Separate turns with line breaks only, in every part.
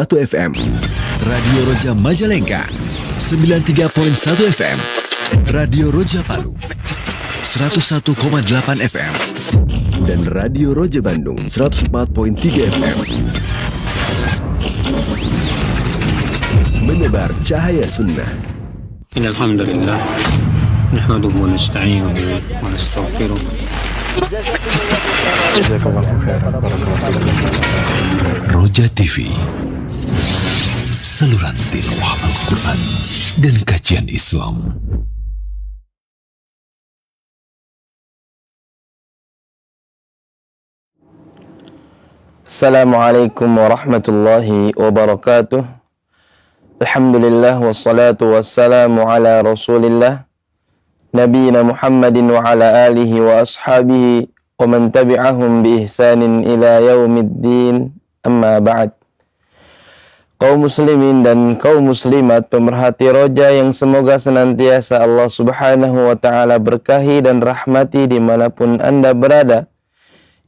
FM, Radio Roja Majalengka 93.1 FM, Radio Roja Palu 101,8 FM, dan Radio Roja Bandung 104.3 FM. Menyebar cahaya sunnah.
Alhamdulillah, nahmaduhu wa nasta'inuhu wa nastaghfiruh.
Roja TV, saluran tilawah Al-Quran dan kajian Islam.
Assalamualaikum warahmatullahi wabarakatuh. Alhamdulillah wassalatu wassalamu ala rasulillah Nabiyina Muhammadin wa ala alihi wa ashabihi wa man tabi'ahum bi ihsanin ila yaumiddin, amma ba'd. Kaum muslimin dan kaum muslimat pemerhati Roja yang semoga senantiasa Allah subhanahu wa ta'ala berkahi dan rahmati dimanapun Anda berada.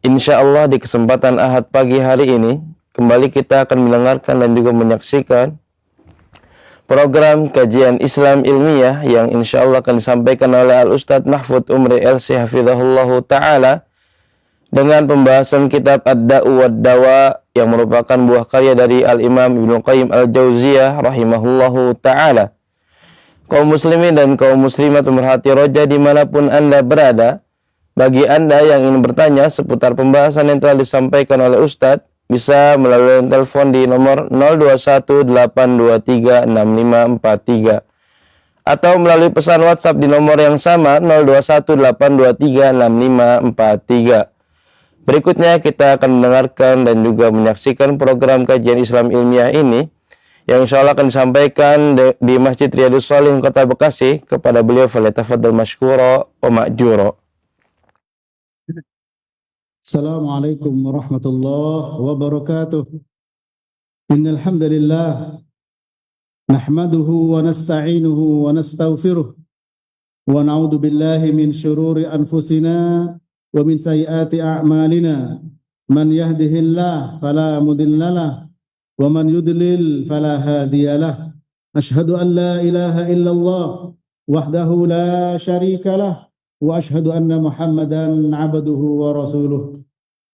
Insya Allah di kesempatan Ahad pagi hari ini kembali kita akan mendengarkan dan juga menyaksikan program kajian Islam ilmiah yang insya Allah akan disampaikan oleh Al-Ustadz Mahfud Umri LC Hafizahullahu Ta'ala dengan pembahasan kitab Ad-Da'u wad-Dawa yang merupakan buah karya dari Al-Imam Ibnu Qayyim Al-Jauziyah Rahimahullahu Ta'ala. Kaum muslimin dan kaum muslimat pemerhati Roja dimanapun Anda berada, bagi Anda yang ingin bertanya seputar pembahasan yang telah disampaikan oleh Ustadz, bisa melalui telepon di nomor 0218236543 atau melalui pesan WhatsApp di nomor yang sama 0218236543. Berikutnya kita akan mendengarkan dan juga menyaksikan program kajian Islam ilmiah ini yang insya Allah akan disampaikan di Masjid Riyadhus Shalihin Kota Bekasi. Kepada beliau falyatafaddal mashkura wa ma'jura.
Assalamualaikum warahmatullahi wabarakatuh. Innal hamdalillah nahmaduhu wa nasta'inuhu wa nastaghfiruh wa na'udzu billahi min shururi anfusina wa min sayyiati a'malina. Man yahdihillahu fala mudhillalah wa man yudlil fala hadiyalah. Asyhadu an la ilaha illallah wahdahu la syarikalah wa ashhadu anna Muhammadan abduhu wa rasuluh.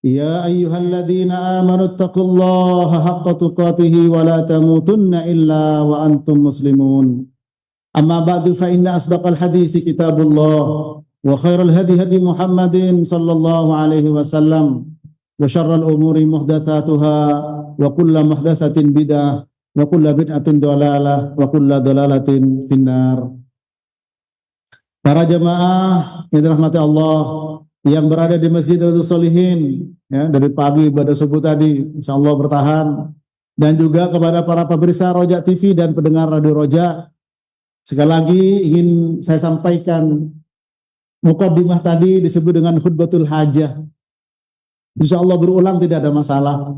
Ya ayyuhalladzina amanu taqullaha haqqa tuqatih wa la tamutunna illa wa antum muslimun. Amma ba'du fa inna asdaqal hadithi kitabullah wa khairal hadi hadi Muhammadin sallallahu alaihi wasallam wa syarral umuri muhdatsatuha wa kullu muhdatsatin bid'ah wa kullu bid'atin dhalalah wa kullu dhalalatin finnar. Para jamaah yang dirahmati Allah yang berada di Masjid Riyadhus Shalihin ya, dari pagi ibadah subuh tadi insyaallah bertahan, dan juga kepada para pemirsa Roja TV dan pendengar Radio Roja, sekali lagi ingin saya sampaikan muqaddimah tadi disebut dengan khutbatul hajah. Insyaallah berulang tidak ada masalah.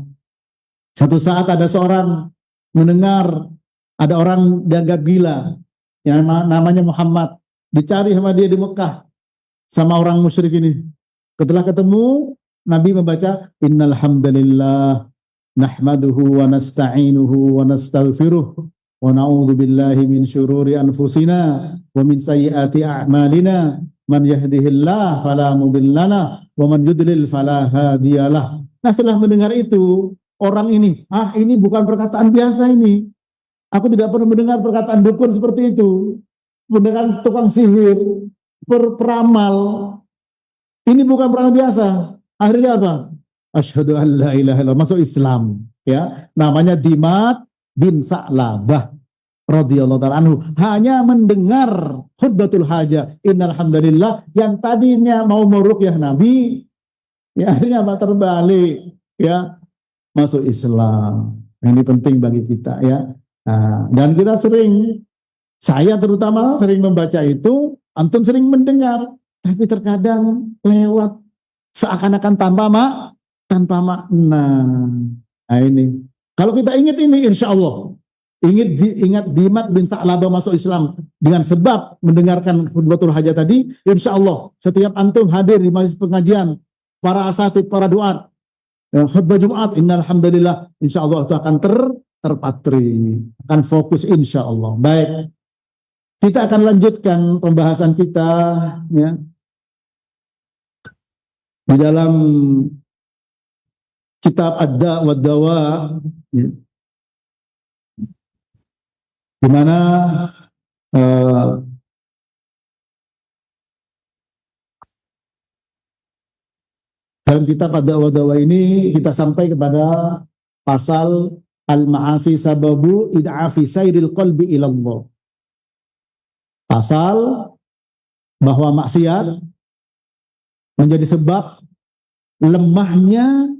Satu saat ada seorang mendengar ada orang dianggap gila yang namanya Muhammad, dicari sama dia di Mekah sama orang musyrik ini. Setelah ketemu, Nabi membaca innal hamdalillah nahmaduhu wa nasta'inuhu wa nastaghfiruh wa na'udzu billahi min syururi anfusina wa min sayyiati a'malina. Man yahdihillahu fala mudhillalah wa man yudlil fala hadiyalah. Nah, setelah mendengar itu, orang ini, ini bukan perkataan biasa ini. Aku tidak pernah mendengar perkataan dukun seperti itu. Dengan tukang sihir, peramal. Ini bukan perang biasa. Akhirnya apa? Asyhadu an la ilaha illallah, masuk Islam. Ya, namanya Dimat bin Tha'labah radhiyallahu ta'ala anhu. Hanya mendengar khutbatul hajah, innal hamdalillah, yang tadinya mau meruqyah Nabi, ya akhirnya apa? Terbalik, ya, masuk Islam. Ini penting bagi kita, ya. Nah, dan kita saya terutama sering membaca itu, antum sering mendengar, tapi terkadang lewat seakan-akan tanpa makna. Nah ini, kalau kita ingat ini, insya Allah, ingat Dimat bin Tha'labah masuk Islam dengan sebab mendengarkan khutbatul hajah tadi, insya Allah setiap antum hadir di majelis pengajian, para asatid, para duat, khutbah Jumat, innal hamdalillah, insya Allah itu akan terpatri, akan fokus insya Allah. Baik, kita akan lanjutkan pembahasan kita ya di dalam kitab Ad-Da' wa Dawa ya, di mana dalam kitab Ad-Da' wa Dawa ini kita sampai kepada pasal al-ma'asi sababu id'afi sayril qalbi ilallah. Pasal bahwa maksiat menjadi sebab lemahnya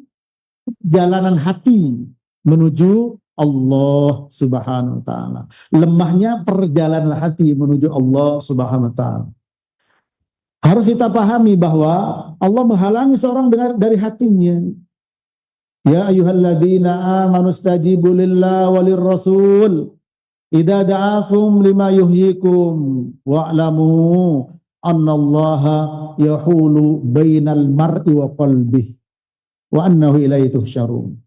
jalanan hati menuju Allah Subhanahu wa taala. Lemahnya perjalanan hati menuju Allah Subhanahu wa taala. Harus kita pahami bahwa Allah menghalangi seorang dari hatinya. Ya ayyuhalladzina amanu stajibu lillahi walir rasul idza da'akum lima yuhyikum wa'lamu annallaha yahulu bainal mar'i wa qalbihi wa annahu ilaihi tuhsyarun.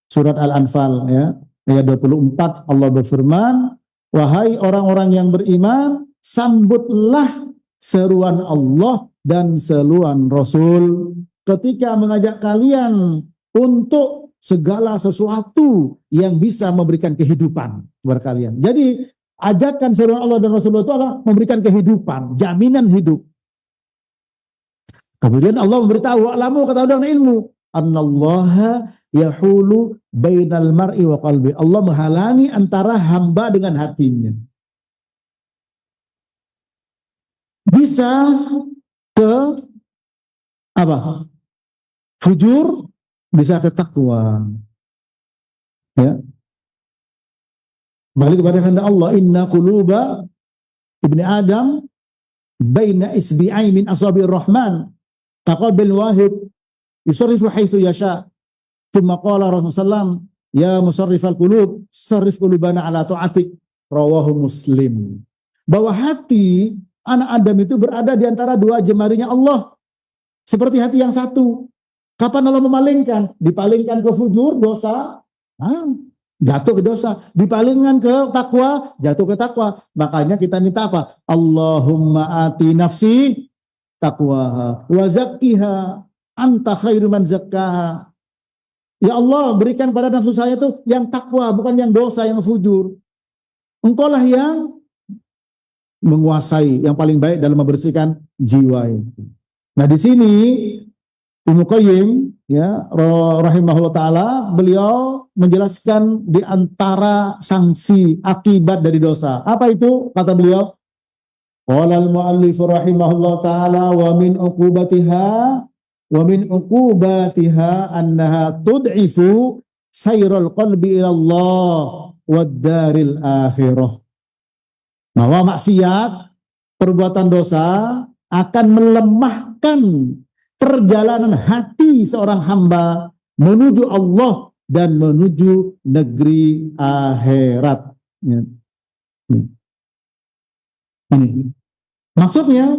Surat Al-Anfal ya, ayat 24 Allah berfirman, wahai orang-orang yang beriman, sambutlah seruan Allah dan seruan Rasul ketika mengajak kalian untuk segala sesuatu yang bisa memberikan kehidupan kepada kalian. Jadi ajakan seruan Allah dan Rasulullah itu adalah memberikan kehidupan, jaminan hidup. Kemudian Allah memberitahu, wa'lamu, kata dengan ilmu, annallaha yahulu bainal mar'i wa qalbi. Allah menghalangi antara hamba dengan hatinya. Bisa ke apa? Fujur, bisa ke takwa. Ya. Balik kepada kehendak Allah, inna quluba ibni Adam baina isbi'ai min asabi'ir rahman taqabil wahid yusarrifu haitsu yasha. Tsumma qala Rasulullah, ya musarrifal qulub, sarrif qulubana ala ta'atik. Rawahu Muslim. Bahwa hati anak Adam itu berada di antara dua jemarinya Allah. Seperti hati yang satu. Kapan Allah memalingkan? Dipalingkan ke fujur, dosa, jatuh ke dosa. Dipalingkan ke takwa, jatuh ke takwa. Makanya kita minta apa? Allahumma ati nafsi taqwaha wa zakkiha anta khairu man zakkaha. Ya Allah, berikan pada nafsu saya tuh yang takwa, bukan yang dosa, yang fujur. Engkau lah yang menguasai, yang paling baik dalam membersihkan jiwa ini. Nah, di sini Ibnu Qayyim ya rahimahullah taala, beliau menjelaskan di antara sanksi akibat dari dosa. Apa itu? Kata beliau, qala al-muallif rahimahullah taala wa min uqubatiha annaha tud'ifu sayral qalbi ila Allah wad daril akhirah. Bahwa maksiat, perbuatan dosa akan melemahkan perjalanan hati seorang hamba menuju Allah dan menuju negeri akhirat. Ya. Ini. Maksudnya,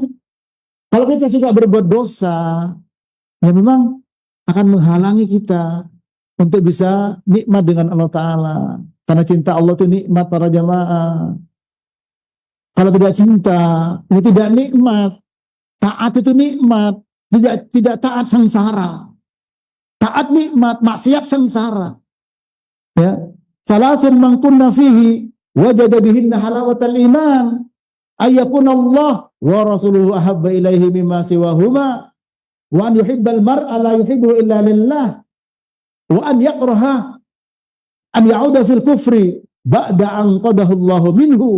kalau kita suka berbuat dosa, ya memang akan menghalangi kita untuk bisa nikmat dengan Allah Ta'ala. Karena cinta Allah itu nikmat para jamaah. Kalau tidak cinta, ini tidak nikmat. Taat itu nikmat. Tidak taat sengsara. Taat nikmat, maksiat sengsara. Ya. Salatun man kunna fihi wajada bihinna halawatal iman. Ayyakuna Allah wa rasuluhu ahabba ilaihi mimma siwahuma. Wa an yuhibbal mar'a la yuhibbu illa lillah. Wa an yakraha an ya'uda fil kufri ba'da an qadahu Allahu minhu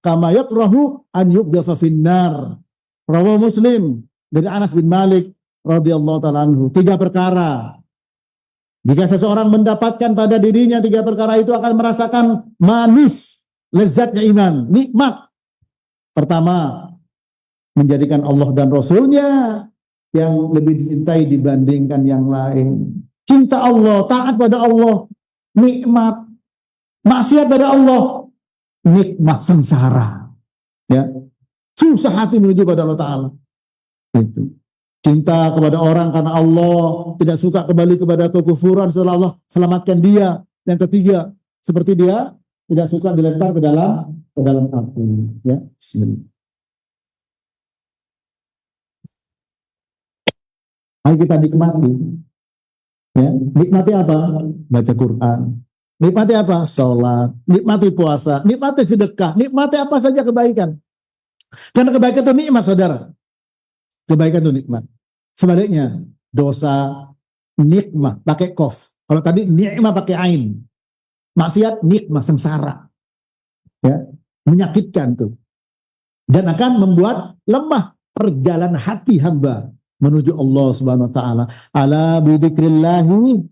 kama yakrahu an yuqdafa finnar. Rawahu Muslim dari Anas bin Malik radhiyallahu ta'ala anhu. 3 perkara. Jika seseorang mendapatkan pada dirinya 3 perkara itu akan merasakan manis lezatnya iman, nikmat. Pertama, menjadikan Allah dan Rasulnya yang lebih dicintai dibandingkan yang lain. Cinta Allah, taat pada Allah, nikmat. Maksiat pada Allah, nikmat sengsara. Ya. Susah hati menuju pada Allah Ta'ala. Itu. Cinta kepada orang karena Allah, tidak suka kembali kepada kekufuran setelah Allah selamatkan dia. Yang ketiga, seperti dia tidak suka dilempar ke dalam api. Ya, bismillah. Mari kita nikmati. Ya, nikmati apa? Baca Quran. Nikmati apa? Sholat. Nikmati puasa. Nikmati sedekah. Nikmati apa saja kebaikan. Karena kebaikan itu nikmat, saudara. Kebaikan itu nikmat. Sebaliknya, dosa nikmat pakai kof. Kalau tadi nikmat pakai ain. Maksiat nikmat, sengsara. Ya, menyakitkan tuh. Dan akan membuat lemah perjalanan hati hamba menuju Allah Subhanahu wa taala. Ala bidzikrillahi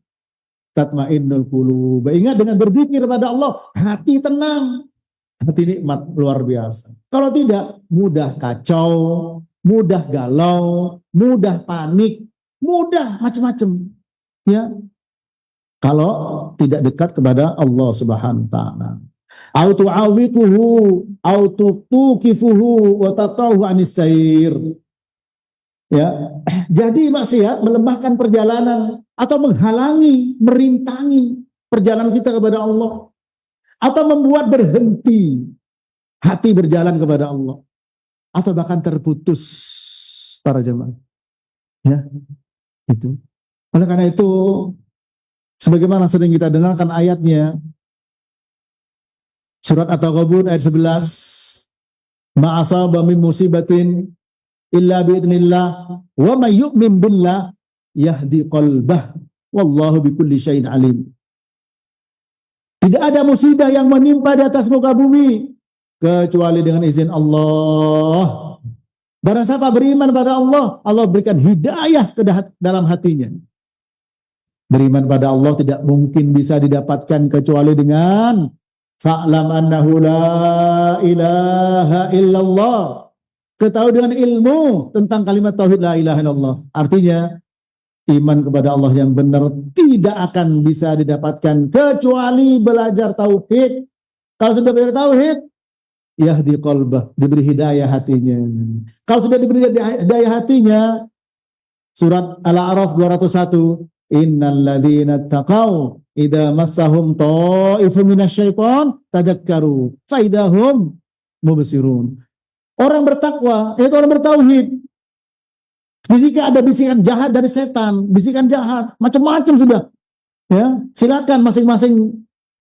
tatmainnul qulub. Ingat, dengan berzikir pada Allah, hati tenang. Hati nikmat luar biasa. Kalau tidak, mudah kacau, mudah galau, mudah panik, mudah macam-macam. Ya. Kalau tidak dekat kepada Allah Subhanahu wa taala. Au tu'awiquhu au tuqifuhu wa taqahu anis sair. Ya. Jadi maksiat melemahkan perjalanan atau menghalangi, merintangi perjalanan kita kepada Allah, atau membuat berhenti hati berjalan kepada Allah, atau bahkan terputus para jemaah. Ya, itu. Oleh karena itu, sebagaimana sering kita dengarkan ayatnya, surat At-Taghabun ayat 11, ma'asaba min musibatin illa biidznillah wa may yu'min billah yahdi qalbah wallahu bikulli syai'in alim. Tidak ada musibah yang menimpa di atas muka bumi kecuali dengan izin Allah. Barang siapa beriman pada Allah, Allah berikan hidayah ke dalam hatinya. Beriman pada Allah tidak mungkin bisa didapatkan kecuali dengan fa'lam annahu la ilaha illallah. Ketahui dengan ilmu tentang kalimat tauhid la ilaha illallah. Artinya, iman kepada Allah yang benar tidak akan bisa didapatkan kecuali belajar tauhid. Kalau sudah belajar tauhid, yahdi qalbah, diberi hidayah hatinya. Kalau sudah diberi hidayah hatinya, surat Al-A'raf 201, innal ladzina taqaw idza massahum ta'ifun minasyaiton tadzakkaru fa idahum mubsirun. Orang bertakwa, yaitu orang bertauhid, jika ada bisikan jahat dari setan, bisikan jahat, macam-macam sudah, ya silakan masing-masing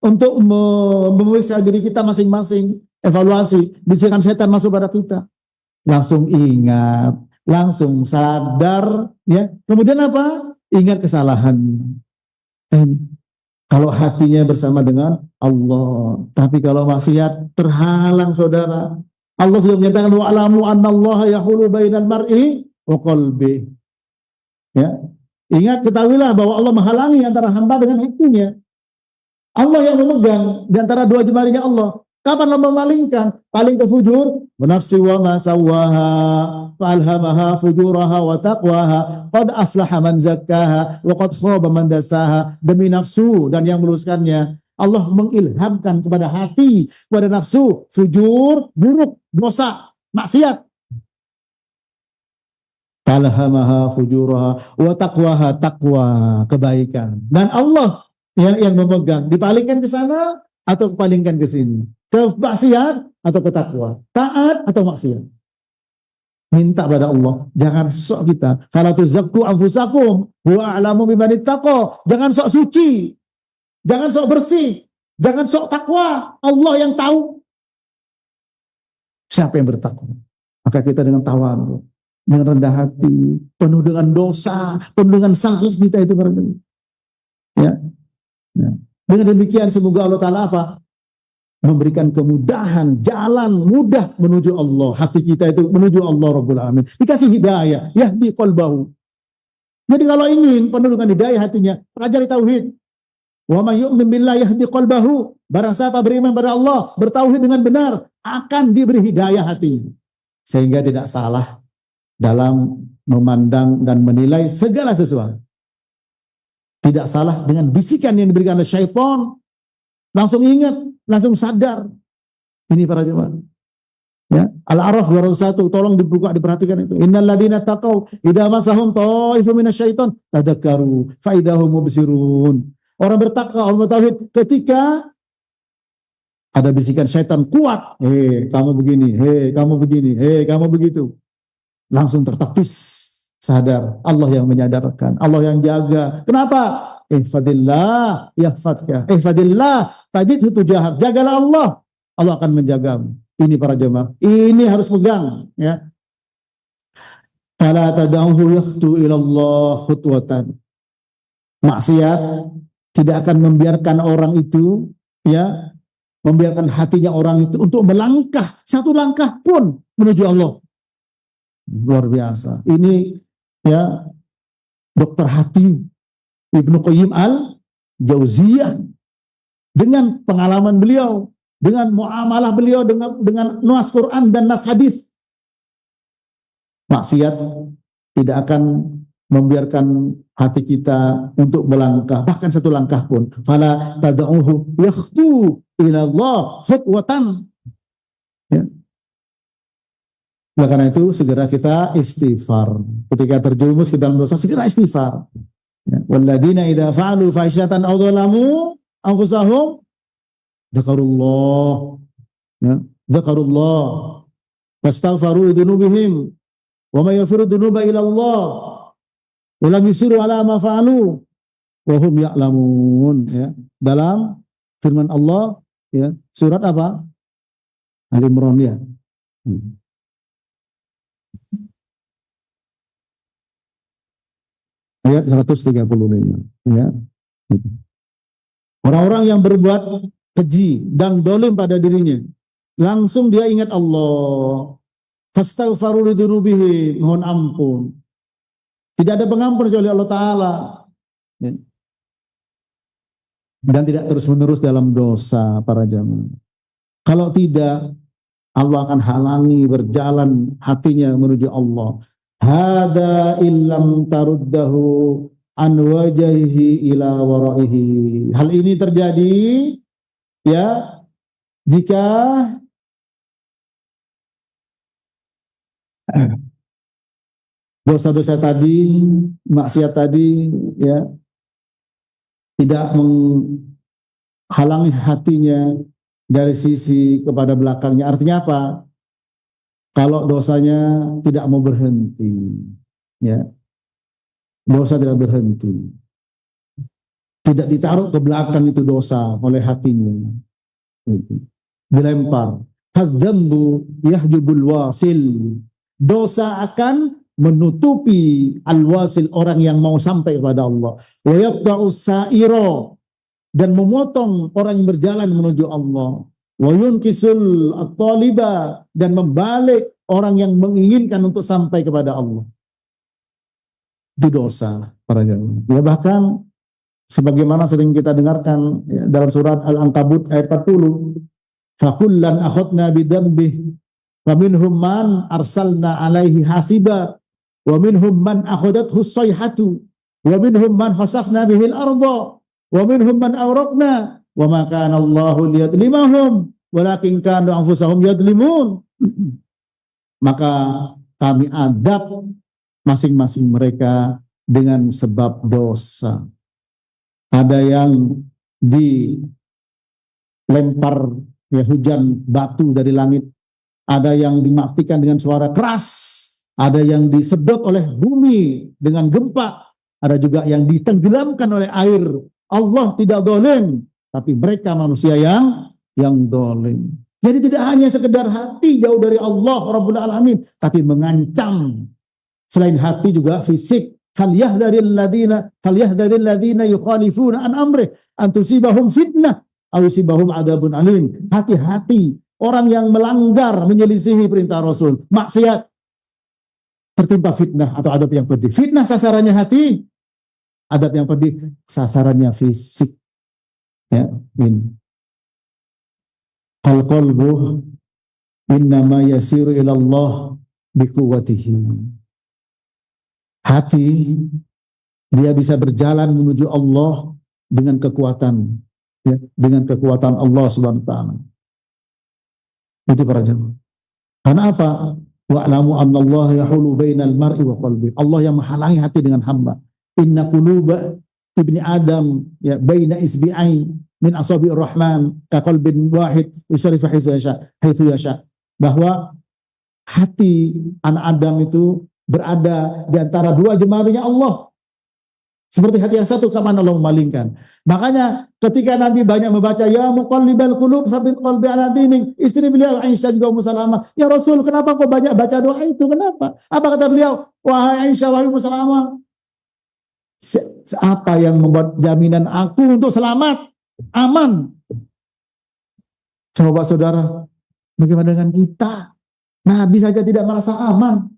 untuk memeriksa diri kita masing-masing, evaluasi bisikan setan masuk pada kita, langsung ingat, langsung sadar, ya. Kemudian apa? Ingat kesalahan. Kalau hatinya bersama dengan Allah, tapi kalau maksiat terhalang, saudara. Allah sudah menyatakan wa'lamu annallaha yahulu bainal mar'i wa qalbi. Ya. Ingat, ketahuilah bahwa Allah menghalangi antara hamba dengan hatinya. Allah yang memegang di antara dua jemarinya Allah. Kapan Allah memalingkan? Paling ke fujur, nafsi wa ma sawwaha fa'alhamaha fujuraha wa taqwaha qad aflaha man zakkaha wa qad khaba man dassaha. Demi nafsu dan yang meluruskannya, Allah mengilhamkan kepada hati, kepada nafsu, fujur, buruk, dosa, maksiat. Falhamaha fujuraha wa taqwaha, taqwa, kebaikan. Dan Allah yang memegang, dipalingkan ke sana atau dipalingkan ke sini, ke maksiat atau ke takwa, taat atau maksiat. Minta pada Allah, jangan sok kita. Fala tuzakku anfusakum huwa a'lamu biman ittaqa. Jangan sok suci. Jangan sok bersih, jangan sok takwa. Allah yang tahu siapa yang bertakwa. Maka kita dengan tawadhu, dengan rendah hati, penuh dengan dosa, penuh dengan salaf kita itu barangkali. Ya. Ya. Dengan demikian semoga Allah Ta'ala apa? Memberikan kemudahan, jalan mudah menuju Allah. Hati kita itu menuju Allah Rabbul Alamin. Dikasih hidayah, yahdi qalbahu. Jadi kalau ingin penuh dengan hidayah hatinya, pelajari tauhid. Wa may yu'min billahi yahdi qalbahu. Barang siapa beriman pada Allah, bertauhid dengan benar, akan diberi hidayah hatinya. Sehingga tidak salah dalam memandang dan menilai segala sesuatu. Tidak salah dengan bisikan yang diberikan oleh syaitan. Langsung ingat, langsung sadar. Ini para jemaah. Ya, Al-A'raf 201, tolong dibuka, diperhatikan itu. Innal ladzina taqaw idza masahum ta'ifun minasyaiton tadzakkaru fa idahum mubsirun. Orang bertakwa, orang bertauhid, ketika Ada bisikan syaitan kuat, kamu begini, kamu begini, kamu begitu. Langsung tertepis, sadar Allah yang menyadarkan, Allah yang jaga. Kenapa? Ihfadillah yahfadka, ihfadillah tajidhu tujahak. Jagalah Allah, Allah akan menjagamu. Ini para jemaah, ini harus pegang, ya. Fala tad'uhu yakhtu ila Allah khutwatan. Maksiat tidak akan membiarkan orang itu, ya, membiarkan hatinya orang itu untuk melangkah satu langkah pun menuju Allah. Luar biasa. Ini, ya, dokter hati Ibnu Qayyim al-Jauziyah, dengan pengalaman beliau, dengan muamalah beliau dengan nas Quran dan nas hadis. Maksiat tidak akan membiarkan hati kita untuk melangkah bahkan satu langkah pun. Fala tad'uhu yakhtu ila Allah khutwatan. Ya. Nah, karena itu segera kita istighfar. Ketika terjerumus ke dalam dosa, segera istighfar. Ya. Walladzina idza fa'alu fahisyatan aw dzalamu anfusahum dzakarullah. Ya, dzakarullah. Fastaghfaru lidzunubihim wa may yaghfiru dzunuba illa Allah. Wa lam yusiru ala ma fa'alu wa hum ya'lamun. Ya. Dalam firman Allah, ya, surat apa? Al-Imran, ya. Ayat 135, ya. Orang-orang yang berbuat keji dan dolim pada dirinya, langsung dia ingat Allah. Fastaghfaru lidzunubihim, mohon ampun. Tidak ada pengampun kecuali Allah Ta'ala, ya. Dan tidak terus-menerus dalam dosa, para jamaah. Kalau tidak, Allah akan halangi berjalan hatinya menuju Allah. Hada illam taruddahu an wajhihi ila waraihi. Hal ini terjadi, ya, jika dosa-dosa tadi, maksiat tadi, ya, tidak menghalangi hatinya dari sisi kepada belakangnya. Artinya apa? Kalau dosanya tidak mau berhenti, ya, dosa tidak berhenti, tidak ditaruh ke belakang itu dosa oleh hatinya, dilempar. Hadzambu yahjubul wasil. Dosa akan menutupi al-wasil, orang yang mau sampai kepada Allah. Wa yaqta'u sa'iro, dan memotong orang yang berjalan menuju Allah. Wa yunkisul at-taliba, dan membalik orang yang menginginkan untuk sampai kepada Allah. Itu dosa, para jamaah. Ya, bahkan sebagaimana sering kita dengarkan, ya, dalam surat Al-Ankabut ayat 40, fakullan akhadna bidzambih wa minhum man arsalna alaihi hasiba wa minhum man akhadathu sayhatu wa minhum man khasafna bihil arda wa minhum man awraqna wa ma kana Allahu liyadlimahum walakin kanu anfusahum yadlimun. Maka kami adab masing-masing mereka dengan sebab dosa. Ada yang dilempar, ya, hujan batu dari langit, ada yang dimatikan dengan suara keras, ada yang disedot oleh bumi dengan gempa, ada juga yang ditenggelamkan oleh air. Allah tidak zalim, tapi mereka manusia yang zalim. Jadi tidak hanya sekedar hati jauh dari Allah Rabbul Alamin, tapi mengancam. Selain hati juga fisik. Falyahdharil ladzina yukhalifuna an amrih an tusibahum fitnah aw yusibahum adzabun alim. Hati-hati orang yang melanggar, menyelisihi perintah Rasul, maksiat, tertimpa fitnah atau adab yang pedih. Fitnah sasarannya hati, adab yang pedih sasarannya fisik. Ya, ini. Qalbu innama yasiru ila Allah biquwwatihi. Hati dia bisa berjalan menuju Allah dengan kekuatan, ya, dengan kekuatan Allah Subhanahu wa taala. Itu para jemaah. Karena apa? Wa'lamu annallaha yahulu bainal mar'i wa qalbi. Allah yang menghalangi hati dengan hamba. Inna quluba ibni Adam, ya, baina isbi'ai min asabi'ir rahman ka qalbin wahid yusarifu haitsu yasha. Bahwa hati anak Adam itu berada di antara dua jemarinya Allah. Seperti hati yang satu, kapan Allah memalingkan. Makanya ketika Nabi banyak membaca ya muqallibal qulub tsabbit qalbi ala dinik, istri beliau Aisyah juga Ummu Salamah, ya Rasul, kenapa kau banyak baca doa itu? Kenapa? Apa kata beliau? Wahai Aisyah, wahai Ummu Salamah, apa yang membuat jaminan aku untuk selamat, aman? Coba saudara, bagaimana dengan kita? Nabi saja tidak merasa aman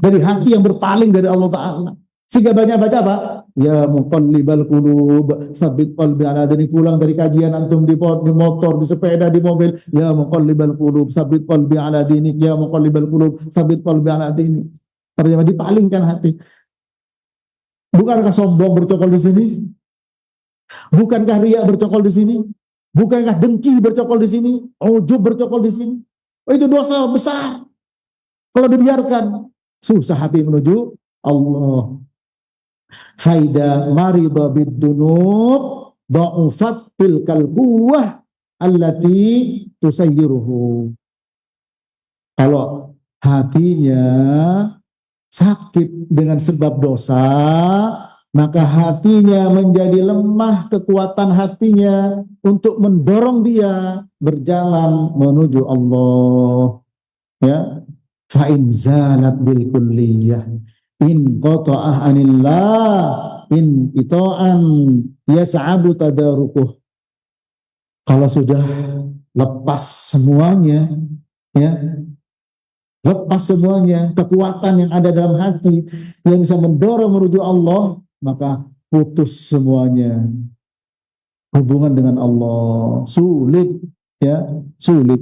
dari hati yang berpaling dari Allah Ta'ala. Sehingga banyak baca apa? Ya muqallibal qulub tsabbit qalbi ala dinik. Pulang dari kajian antum di motor, di sepeda, di mobil, ya muqallibal qulub tsabbit qalbi ala dinik, ya muqallibal qulub tsabbit qalbi ala dinik. Terjemah dipalingkan hati. Bukankah sombong bercokol di sini? Bukankah riya bercokol di sini? Bukankah dengki bercokol di sini? Ujub bercokol di sini? Oh, itu dosa besar. Kalau dibiarkan, susah hati menuju Allah. Faida marida bid-dunub dha'ufat tilkal quwwah allati tusayyiruhu. Kalau hatinya sakit dengan sebab dosa, maka hatinya menjadi lemah, kekuatan hatinya untuk mendorong dia berjalan menuju Allah. Ya, fa in zalat bil kulliyah in qata'ah anillah in ita'an yas'abu tadarukuh. Kalau sudah lepas semuanya, ya, lepas semuanya, kekuatan yang ada dalam hati yang bisa mendorong menuju Allah, maka putus semuanya hubungan dengan Allah. Sulit, ya, sulit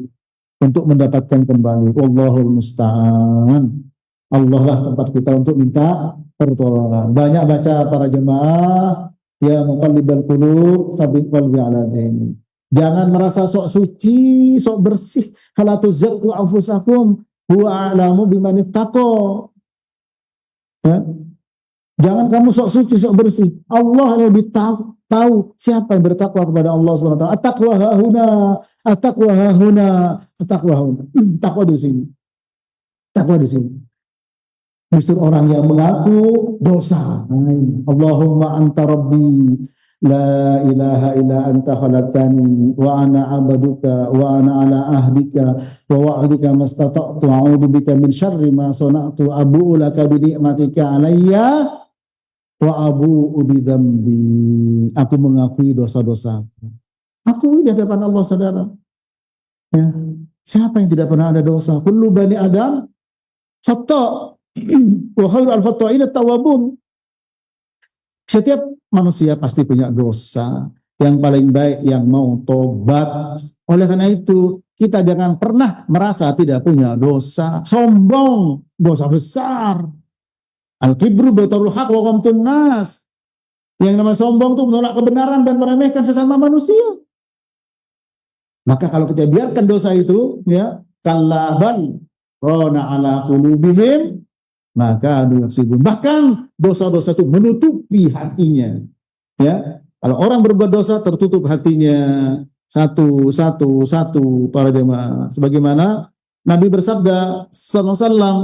untuk mendapatkan kembali. Wallahul musta'an. Allah lah tempat kita untuk minta pertolongan. Banyak baca para jemaah, ya muqallibal qulub tsabbit qalbi ala dinik. Jangan merasa sok suci, sok bersih. Fala tuzakku anfusakum huwa a'lamu biman ittaqa. Ya. Jangan kamu sok suci, sok bersih. Allah yang lebih tahu siapa yang bertakwa kepada Allah Subhanahu wa taala. At-taqwa hahuna, at-taqwa hahuna, at-taqwa hahuna. Takwa di sini. Takwa di sini. Justru orang yang mengaku dosa. Allahumma anta rabbi la ilaha illa anta khalaqtani wa ana abaduka wa ana ala ahdika wa wa'dika mastata'tu a'udzu bika min syarri ma sana'tu abu'u laka bi ni'matika alayya wa abu'u bi dzambi. Aku mengakui dosa-dosa. Akui di hadapan Allah, saudara. Ya. Siapa yang tidak pernah ada dosa? Kullu bani Adam khata' wa khairul khata'in at-tawwabun. Setiap manusia pasti punya dosa. Yang paling baik yang mau tobat. Oleh karena itu, kita jangan pernah merasa tidak punya dosa. Sombong, dosa besar. Al-kibru batarul haq wa ghamtun nas. Yang namanya sombong itu menolak kebenaran dan meremehkan sesama manusia. Maka kalau kita biarkan dosa itu, ya, kallaban rona ala qulubihim maka bahkan dosa-dosa itu menutupi hatinya. Ya, kalau orang berbuat dosa tertutup hatinya. Satu para jemaah. Sebagaimana Nabi bersabda sallallahu alaihi wasallam,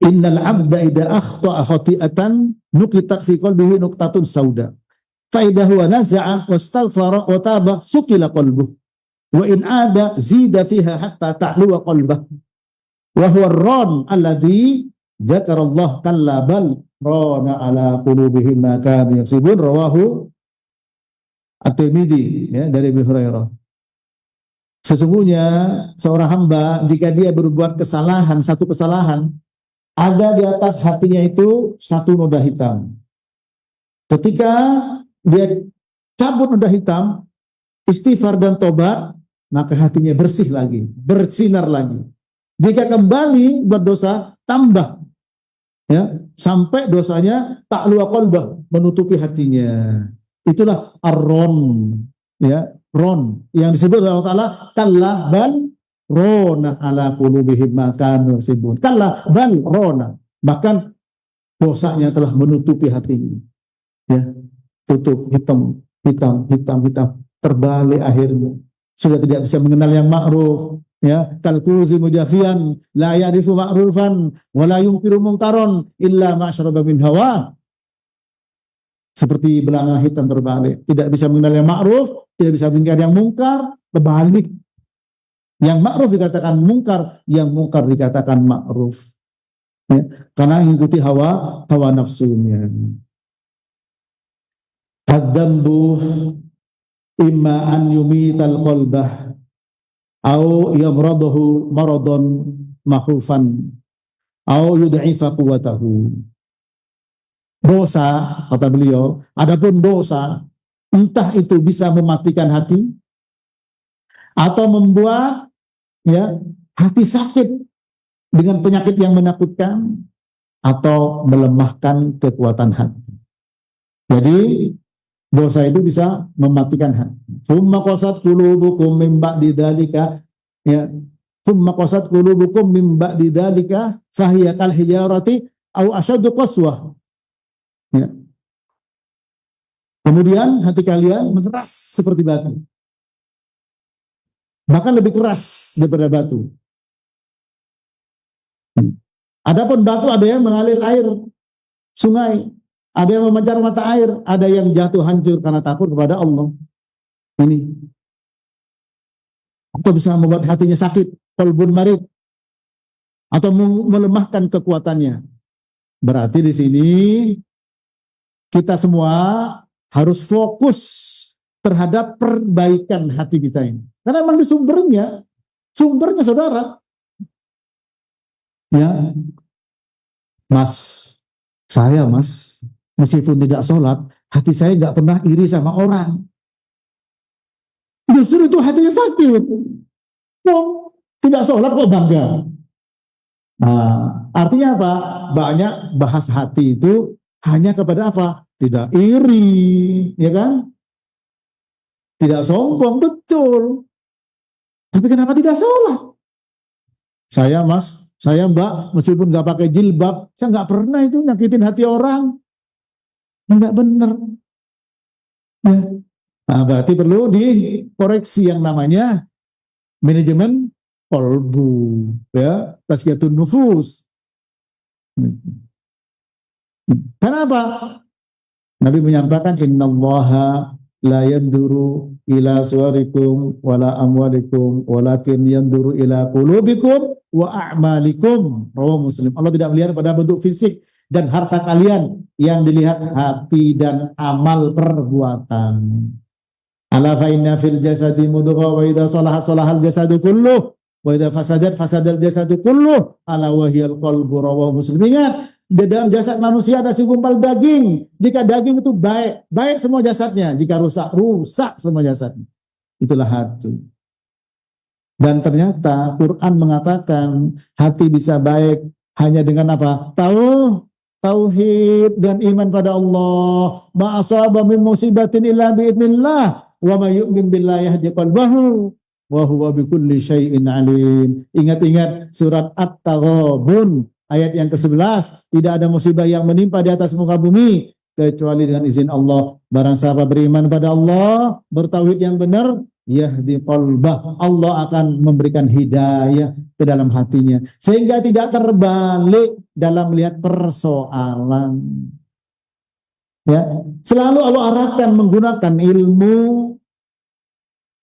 innal abda idza akhta'a khati'atan nuqitat fi qalbihi nuqtatun sauda. Fa idza huwa naza'a wastaghfara wa taba sukila qalbuhu. Wa in ada zida fiha hatta ta'luwa qalbuhu. Wa huwa ar-ran alladhi dzakarallahu kallabal rana ala qulubihim ma kanu yaksibun. Rawahu At-Tirmidzi, ya, dari Abu Hurairah. Sesungguhnya seorang hamba jika dia berbuat kesalahan, satu kesalahan, ada di atas hatinya itu satu noda hitam. Ketika dia cabut noda hitam, istighfar dan tobat, maka hatinya bersih lagi, bersinar lagi. Jika kembali berdosa, tambah, ya, sampai dosanya ta'luwa qalbah, menutupi hatinya. Itulah ar-ron, ya, ron yang disebut oleh Allah Ta'ala, kalla bal rona ala qulubihim ma kanu yaksibun. Kalla bal rona, bahkan dosanya telah menutupi hatinya. Ya. tutup, hitam, hitam, hitam, hitam, terbalik akhirnya. Sudah tidak bisa mengenal yang ma'ruf, ya, kalkuzi mujafian, la ya'rifu ma'rufan, wa la yungkiru mungkaron, illa ma'syaraba min hawa. Seperti belanga hitam terbalik, tidak bisa mengenal yang ma'ruf, tidak bisa mengingkari yang mungkar, terbalik. Yang ma'ruf dikatakan mungkar, yang mungkar dikatakan ma'ruf. Ya, karena mengikuti hawa nafsunya. Tadzambu imma an yumital qalbah au yamradahu maradon makhufan au yud'ifa quwwatahu. Dosa, kata beliau, adapun dosa entah itu bisa mematikan hati atau membuat, ya, hati sakit dengan penyakit yang menakutkan atau melemahkan kekuatan hati. Jadi dosa itu bisa mematikan hati. Summa qasat qulubukum min ba'di dzalika, ya, summa qasat qulubukum min ba'di dzalika fahiya kal hijarati au asyaddu qaswah. Ya. Kemudian hati kalian mengeras seperti batu. Bahkan lebih keras daripada batu. Adapun batu ada yang mengalir air sungai, ada yang memancar mata air, ada yang jatuh hancur karena takut kepada Allah. Ini. Atau bisa membuat hatinya sakit, qalbun marid, atau melemahkan kekuatannya. Berarti di sini kita semua harus fokus terhadap perbaikan hati kita ini. Karena memang di sumbernya saudara. Ya, saya meskipun tidak sholat, hati saya nggak pernah iri sama orang. Justru itu hatinya sakit. Wong tidak sholat kok bangga. Nah, artinya apa? Banyak bahas hati itu hanya kepada apa? Tidak iri, ya kan? Tidak sombong, betul. Tapi kenapa tidak sholat? Saya mbak, meskipun nggak pakai jilbab, saya nggak pernah itu nyakitin hati orang. Nggak benar. Ya. Nah, berarti perlu dikoreksi yang namanya manajemen qalbu, ya, tazkiyatun nufus. Kenapa? Nabi menyampaikan innallaha la yanduru ila suwarikum wala amwalikum walakin yanduru ila qulubikum wa a'malikum. Rawahu Muslim. Allah tidak melihat pada bentuk fisik dan harta kalian, yang dilihat hati dan amal perbuatan. Ala fa inna fil jasadi mudghah wa idza salaha salahal jasadu kulluh wa idza fasadal jasadu kulluh ala wa hiyal qalbu. Rawahu Muslim. Ingat, di dalam jasad manusia ada segumpal daging. Jika daging itu baik semua jasadnya. Jika rusak semua jasadnya. Itulah hati. Dan ternyata Quran mengatakan hati bisa baik hanya dengan apa? Tauhid dan iman pada Allah. Ma asaba min musibatin illa biidznillah wa may yu'min billahi yahdi qalbahu wa huwa bikulli syai'in alim. Ingat-ingat surat At-Taghabun ayat yang ke-11, tidak ada musibah yang menimpa di atas muka bumi kecuali dengan izin Allah. Barang siapa beriman pada Allah, bertauhid yang benar, yahdi qalbah, Allah akan memberikan hidayah ke dalam hatinya, sehingga tidak terbalik dalam melihat persoalan. Ya, selalu Allah arahkan menggunakan ilmu,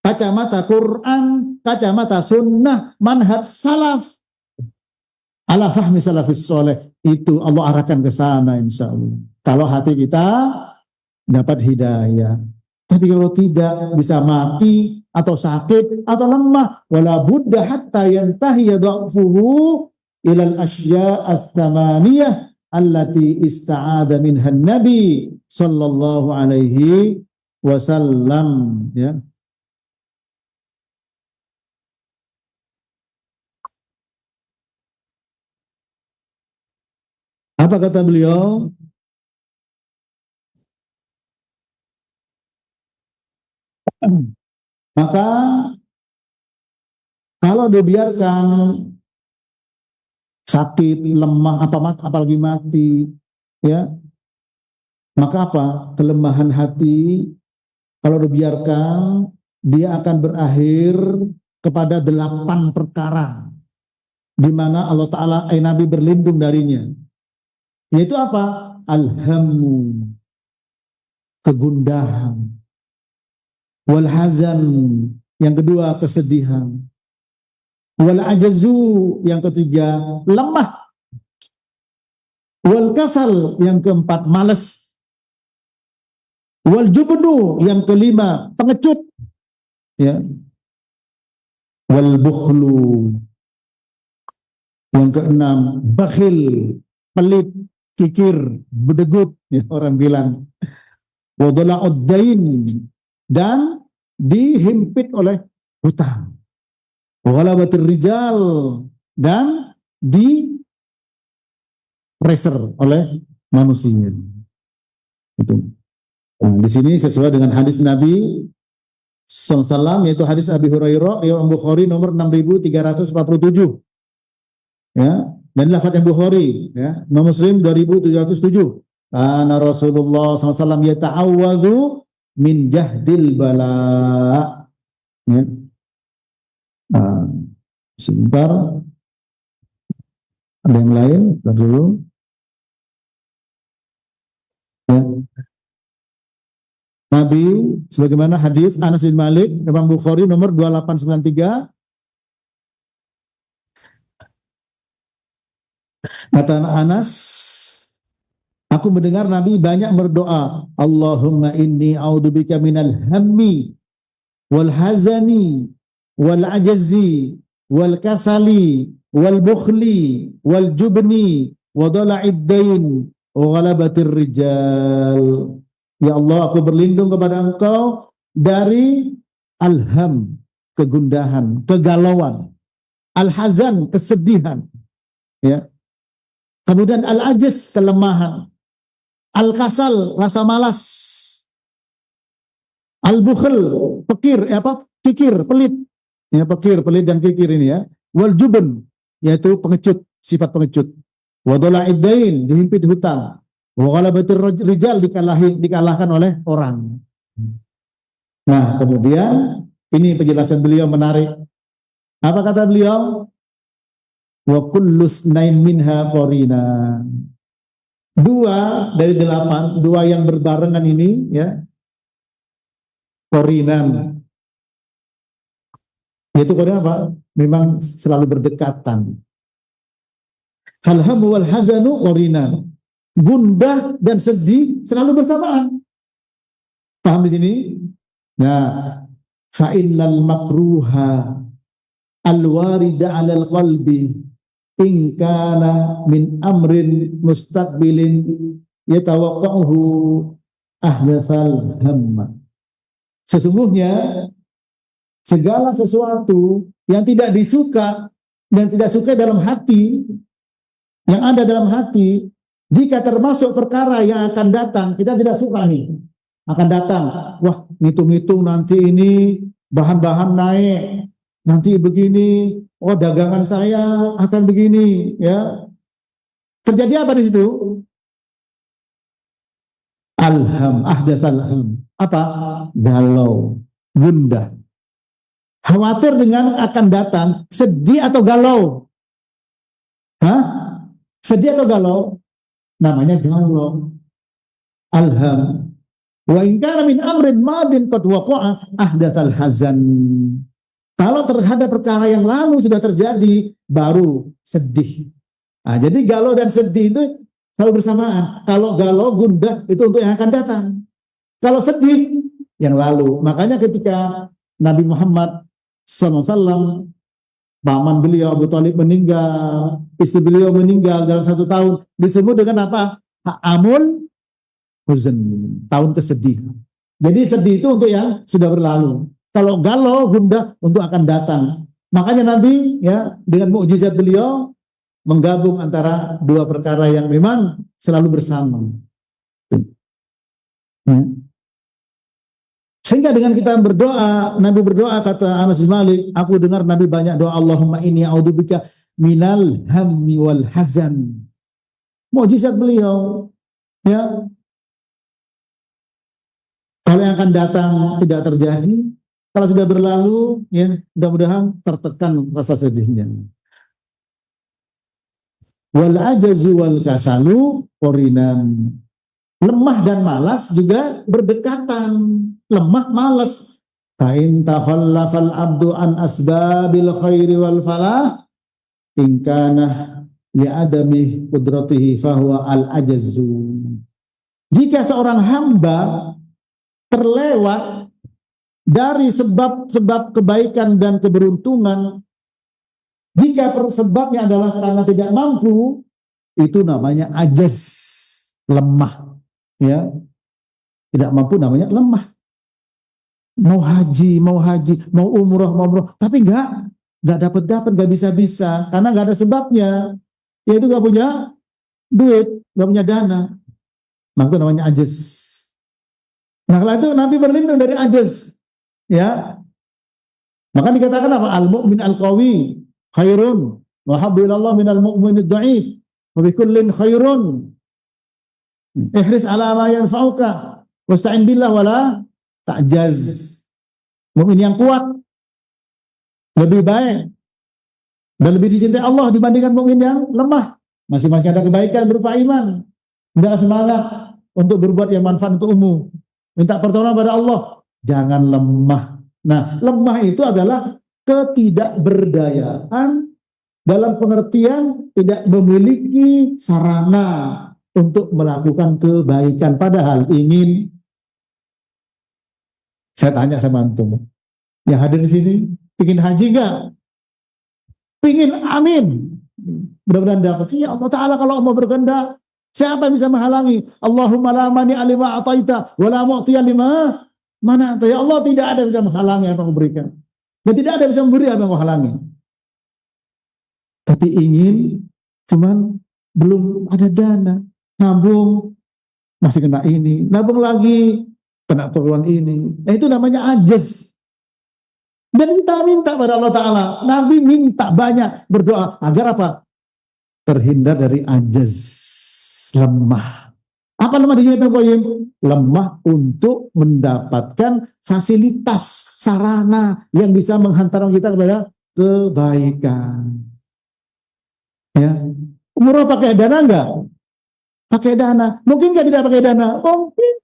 kacamata Quran, kacamata sunnah, manhaj salaf, ala fahmi salafis soleh. Itu Allah arahkan ke sana insya Allah. Kalau hati kita dapat hidayah. Tapi kalau tidak, bisa mati atau sakit atau lemah. Wala budda hatta yantahi dha'fuhu ilal asya'a tsamaniyah allati ista'ada minhan nabi sallallahu alaihi wasallam. Ya. Apa kata beliau? Maka kalau dibiarkan sakit, lemah, apalagi mati, ya, Maka apa? Kelemahan hati kalau dibiarkan dia akan berakhir kepada 8 perkara di mana Allah Ta'ala Nabi berlindung darinya. Yaitu apa? Al-hammu, kegundahan. Wal-hazan, yang kedua kesedihan. Wal-ajazu, yang ketiga lemah. Wal-kasal, yang keempat malas. Wal-jubnu, yang kelima pengecut. Ya. Wal-bukhlu, yang keenam bakhil, pelit, kikir, bedegut, ya, orang bilang. Wadala'uddain, dan dihimpit oleh hutang. Walabatir rijal, dan di pressure oleh manusia. Itu. Nah, di sini sesuai dengan hadis Nabi SAW, yaitu hadis Abi Hurairah, riwayat Bukhari nomor 6347. Ya, dan lafaz yang Bukhari, ya, Muslim 2707. Ana Rasulullah SAW yata'awwadhu min jahdil bala. Ya. Nah, sebentar, ada yang lain? Bentar dulu. Ya. Nabi, sebagaimana hadis Anas bin Malik, Imam Bukhari nomor 2893. Kata Anas, aku mendengar Nabi banyak berdoa, Allahumma inni a'udzubika minal hammi wal hazani wal ajazi wal kasali wal bukhli wal jubni wa dala'id dain wa ghalabatir rijal. Ya Allah, aku berlindung kepada Engkau dari alham, kegundahan, kegalauan, al-hazan, kesedihan, ya. Kemudian al-ajiz, kelemahan, al-kasal, rasa malas, al-bukhl, kikir, pelit, ya, pekir, pelit dan kikir ini, ya. Wal jubn, yaitu pengecut, sifat pengecut. Wa dala'id dain, dihimpit hutang. Wa ghalabatir rijal, dikalahkan oleh orang. Nah, kemudian ini penjelasan beliau menarik. Apa kata beliau? Wa kullu snain minha qarina. 2 dari 8, 2 yang berbarengan ini, ya, qarinan. Yaitu qarinan apa? Memang selalu berdekatan. Al-hammu wal hazanu qarinan. Gundah dan sedih selalu bersamaan. Paham di sini? Nah, fa innal makruha al-warida 'alal qalbi in kana min amrin mustaqbilin yatawaqqa'uhu ahdatsal hamma. Sesungguhnya segala sesuatu yang tidak disuka dan tidak suka dalam hati, yang ada dalam hati, jika termasuk perkara yang akan datang, kita tidak suka nih, akan datang, wah, ngitung-ngitung nanti ini bahan-bahan naik, nanti begini, oh dagangan saya akan begini, ya. Terjadi apa di situ? Alham, ahdatsal ham. Apa? Galau, gundah. Khawatir dengan akan datang, sedih atau galau? Hah? Sedih atau galau? Namanya galau. Alham. Wa in kana min amrin madin qad waqa'a ahdatsal hazan. Kalau terhadap perkara yang lalu sudah terjadi, baru sedih. Nah, jadi galau dan sedih itu selalu bersamaan. Kalau galau, gundah, itu untuk yang akan datang. Kalau sedih, yang lalu. Makanya ketika Nabi Muhammad SAW, paman beliau Abu Thalib meninggal, istri beliau meninggal dalam 1 tahun, disebut dengan apa? Amul huzn, tahun kesedihan. Jadi sedih itu untuk yang sudah berlalu. Kalau galau, gundah, untuk akan datang. Makanya Nabi, ya, dengan mukjizat beliau menggabung antara 2 perkara yang memang selalu bersama. Sehingga dengan kita berdoa, Nabi berdoa, kata Anas bin Malik, aku dengar Nabi banyak doa, Allahumma inni a'udzubika minal hammi wal hazan. Mukjizat beliau, ya. Kalau yang akan datang tidak terjadi, kalau sudah berlalu, ya mudah-mudahan tertekan rasa sedihnya. Wal ajazu wal kasalu qorinan. Lemah dan malas juga berdekatan. Lemah, malas. Fa'in takhallafal abdu an asbabil khairi wal falah in kana li'adami qudratihi fahuwa al ajazu. Jika seorang hamba terlewat dari sebab-sebab kebaikan dan keberuntungan, jika sebabnya adalah karena tidak mampu, itu namanya ajaz, lemah. Ya, tidak mampu namanya lemah. Mau haji, mau umroh, tapi nggak dapat, nggak bisa, karena nggak ada sebabnya. Yaitu nggak punya duit, nggak punya dana. Maka itu namanya ajaz. Nah, kalau itu Nabi berlindung dari ajaz. Ya, maka dikatakan apa? Al-mu'min al-qawi khairun wa habbu ilallah minal mu'min ad-dha'if wa bi kullin khairun. Ihris ala ma yanfa'uka wasta'in billah wala ta'jaz. Mukmin yang kuat lebih baik dan lebih dicintai Allah dibandingkan mukmin yang lemah. Masing-masing ada kebaikan berupa iman. Tidak semangat untuk berbuat yang manfaat untuk umum. Minta pertolongan pada Allah. Jangan lemah. Nah, lemah itu adalah ketidakberdayaan dalam pengertian tidak memiliki sarana untuk melakukan kebaikan. Padahal ingin. Saya tanya sama antum, yang hadir di sini, pingin haji nggak? Pingin, amin. Mudah-mudahan dapat. Ya Allah Ta'ala, kalau Allah berkehendak, siapa yang bisa menghalangi? Allahumma la mani alima ataita wa la mu'tiya lima mana. Ya Allah, tidak ada yang bisa menghalangi apa yang kau berikan. Dan tidak ada yang bisa memberi apa yang kau halangi. Tapi ingin, cuman belum ada dana. Nabung, masih kena ini. Nabung lagi, kena perluan ini. Nah, itu namanya ajaz. Dan kita minta pada Allah Ta'ala. Nabi minta banyak berdoa. Agar apa? Terhindar dari ajaz. Lemah. Apa lemah di Ibnu Qayyim? Lemah untuk mendapatkan fasilitas, sarana yang bisa menghantarkan kita kepada kebaikan. Ya. Umroh pakai dana enggak? Pakai dana. Mungkin nggak tidak pakai dana? Mungkin.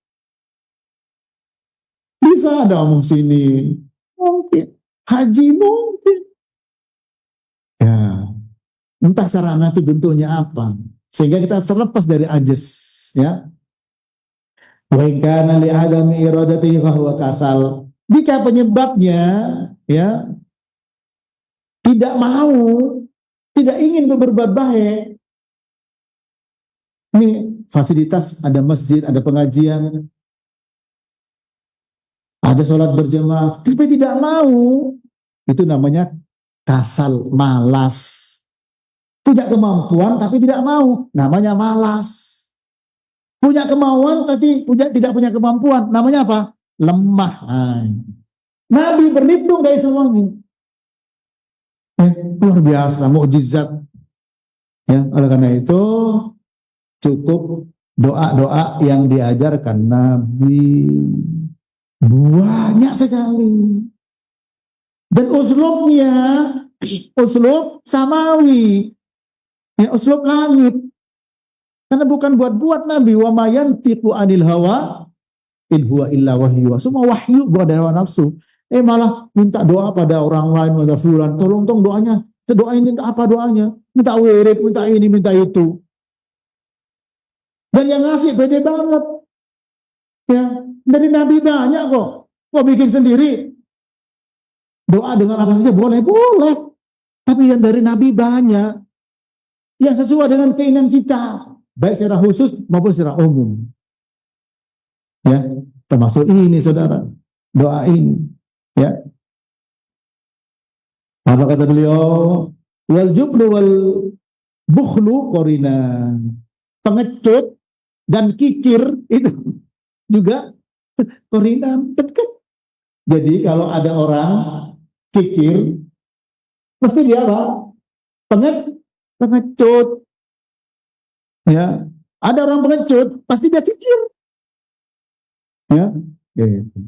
Bisa ada omong sini. Mungkin. Haji mungkin. Ya. Entah sarana itu bentuknya apa. Sehingga kita terlepas dari ajaz, ya. Wa in kana li adami iradatihi fa huwa kasal. Jika penyebabnya, ya, tidak mau, tidak ingin berbuat baik. Ini fasilitas, ada masjid, ada pengajian, ada sholat berjamaah, tapi tidak mau. Itu namanya kasal, malas. Punya kemampuan tapi tidak mau, namanya malas. Punya kemauan tapi tidak punya kemampuan, namanya apa? Lemah. Nabi berlindung dari semuanya. Luar biasa, mukjizat. Ya, oleh karena itu cukup doa-doa yang diajarkan Nabi banyak sekali. Dan uslubnya uslub samawi. Ya, uslub langit. Karena bukan buat-buat Nabi. Wa ma yantiqu anil hawa in huwa illa wahyu. Semua wahyu, bukan dari hawa nafsu. Malah minta doa pada orang lain, pada fulan. Tolong doanya. Doain apa doanya? Minta wirid, minta ini, minta itu. Dan yang ngasih pede banget. Ya, dari Nabi banyak kok. Kok bikin sendiri? Doa dengan apa saja boleh. Tapi yang dari Nabi banyak. Yang sesuai dengan keinginan kita, baik secara khusus maupun secara umum. Ya, termasuk ini saudara, doa ini. Ya. Apa kata beliau? Wal jublu wal bukhlu qarina. Pengecut dan kikir itu juga qarina dekat. Jadi kalau ada orang kikir, mesti dia apa? Pengecut. Ya, ada orang pengecut, pasti dia kikir. Ya, Gitu.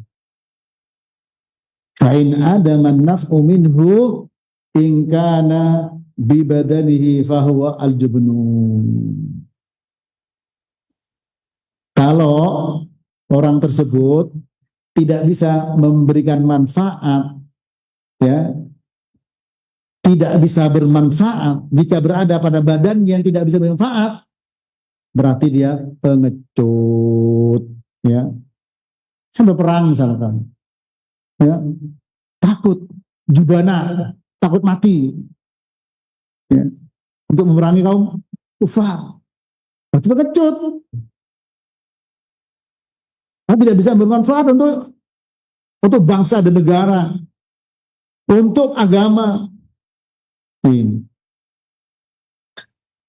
Fa'in adaman naf'u minhu in kana bibadanihi fahuwa al-jubnun. Kalau orang tersebut tidak bisa memberikan manfaat, ya, tidak bisa bermanfaat, jika berada pada badan yang tidak bisa bermanfaat, berarti dia pengecut, ya. Sampai perang misalkan, ya, takut, jubana, takut mati, ya, untuk memerangi kaum kufar, berarti pengecut. Tidak bisa bermanfaat untuk bangsa dan negara, untuk agama. Ini.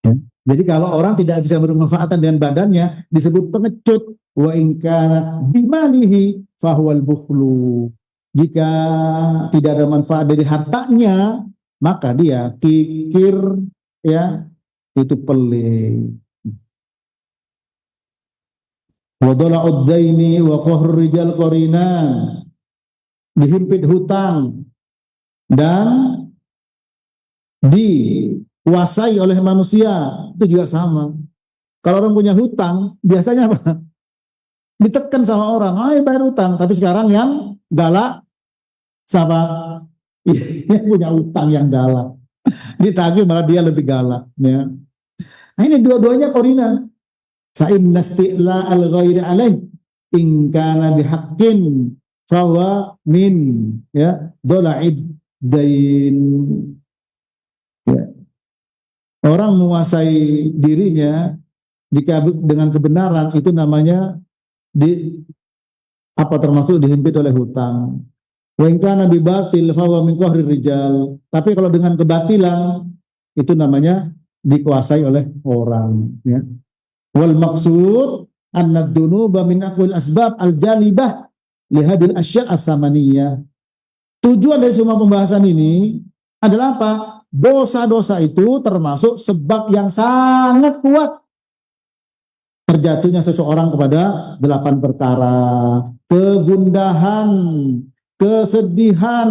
Ya. Jadi kalau orang tidak bisa bermanfaat dengan badannya disebut pengecut. Wa in kana bimalihi fahuwal bukhlu. Jika tidak ada manfaat dari hartanya, maka dia kikir, ya, itu pelit. Wa dhala'ud daini wa qahrur rijal qarinan, dihimpit hutang dan dikuasai oleh manusia, itu juga sama. Kalau orang punya hutang, biasanya apa? Ditekan sama orang, ayo bayar hutang. Tapi sekarang yang galak siapa? Yang punya hutang yang galak. Ditagih malah dia lebih galak, ya. Nah, ini dua-duanya qarinan. Fa'in nasti'la al-ghairi alaih in kana bihaqqin fawa min, ya, dola'id dain, ya. Orang menguasai dirinya jika dengan kebenaran itu namanya termasuk dihimpit oleh hutang. Wa in kana bi batil fawa min qahrir rijal. Tapi kalau dengan kebatilan itu namanya dikuasai oleh orang, ya. Wal maksud anna ad-dunuba min aqwal asbab al-jalibah li hadhil asya' ats-tsamaniyah. Tujuan dari semua pembahasan ini adalah apa? Dosa-dosa itu termasuk sebab yang sangat kuat terjatuhnya seseorang kepada 8 perkara: kegundahan, kesedihan,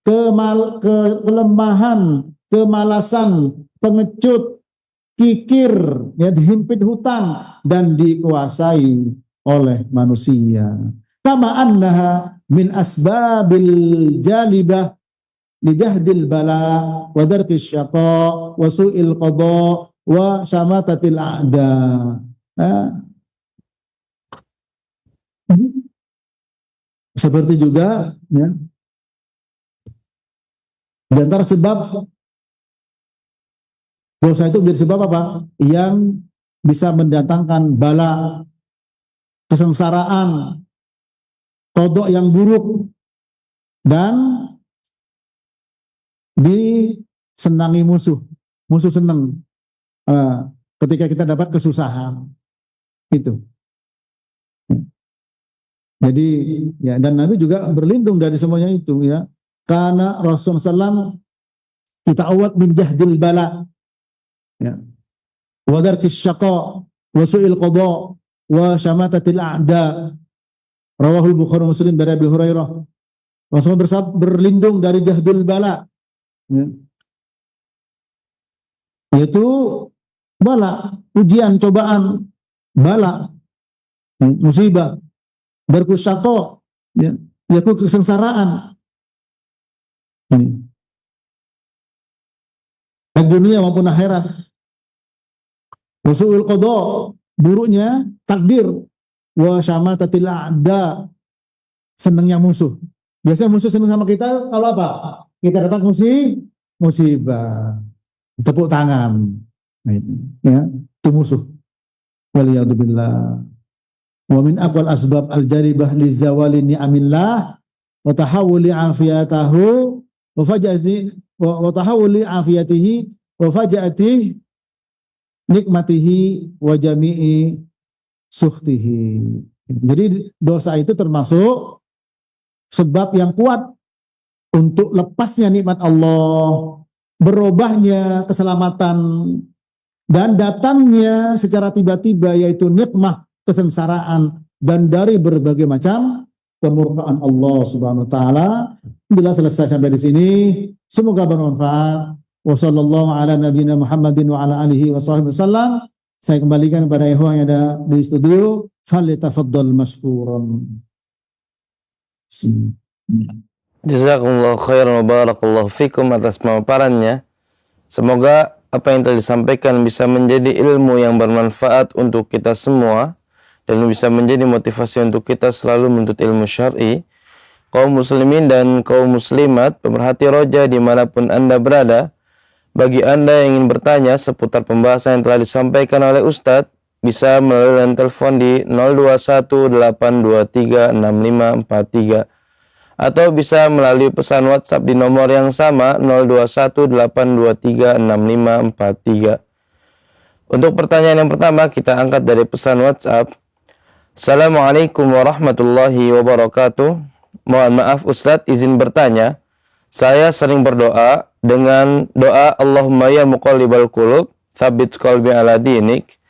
kelemahan, kemalasan, pengecut, kikir, ya, dihimpit hutang dan dikuasai oleh manusia. Kama annaha min asbabil jalibah li jahdil bala wa darkis syaqa wa su'il qada wa syamatatil a'da. Seperti juga, ya, di antara sebab dosa itu menjadi sebab apa? Yang bisa mendatangkan bala, kesengsaraan, kodok yang buruk, dan disenangi musuh. Musuh senang ketika kita dapat kesusahan. Itu. Jadi, ya, dan Nabi juga berlindung dari semuanya itu, ya. Karena Rasulullah SAW kita awat min jahdil bala, ya, wa darkis syaqa wa su'il qada wa syamatatil a'da. Rawahul Bukhari Muslim dari Abi Hurairah. Rasulullah berlindung dari jahdul bala, ya, yaitu bala, ujian, cobaan, bala, musibah. Darkus syaqa, ya, yaitu kesengsaraan, baik dunia maupun akhirat. Wasu'ul qada, buruknya takdir. Wa syamatatil a'da, senangnya musuh. Biasanya musuh senang sama kita kalau apa? Kita dapat musibah, tepuk tangan, ya, itu musuh. Waliyadzubillah. Wa min aqwal asbab al-jalibah li zawali ni'amillah wa tahawuli afiyatahu wa faja'ati wa tahawuli afiyatihi wa faja'ati nikmatihi wa jami'i suhtihi. Jadi dosa itu termasuk sebab yang kuat untuk lepasnya nikmat Allah, berubahnya keselamatan, dan datangnya secara tiba-tiba yaitu nikmah, kesengsaraan dan dari berbagai macam kemurkaan Allah Subhanahu wa taala. Bila selesai sampai di sini, semoga bermanfaat. Wassallallahu ala nabiyina Muhammadin wa ala alihi wa sahbihi wasallam. Saya kembalikan kepada ikhwan yang ada di studio. Falyatafaddal mashkuran.
Jazakumullah khairan wa barakallahu fikum atas pemaparannya. Semoga apa yang telah disampaikan bisa menjadi ilmu yang bermanfaat untuk kita semua dan bisa menjadi motivasi untuk kita selalu menuntut ilmu syar'i. Kaum muslimin dan kaum muslimat, pemerhati roja dimanapun Anda berada, bagi Anda yang ingin bertanya seputar pembahasan yang telah disampaikan oleh Ustadz, bisa melalui line telepon di 0218236543 atau bisa melalui pesan WhatsApp di nomor yang sama 0218236543. Untuk pertanyaan yang pertama kita angkat dari pesan WhatsApp. Assalamualaikum warahmatullahi wabarakatuh. Mohon maaf Ustadz, izin bertanya. Saya sering berdoa dengan doa Allahumma ya muqallibal qulub, tsabbit qalbi ala dinik.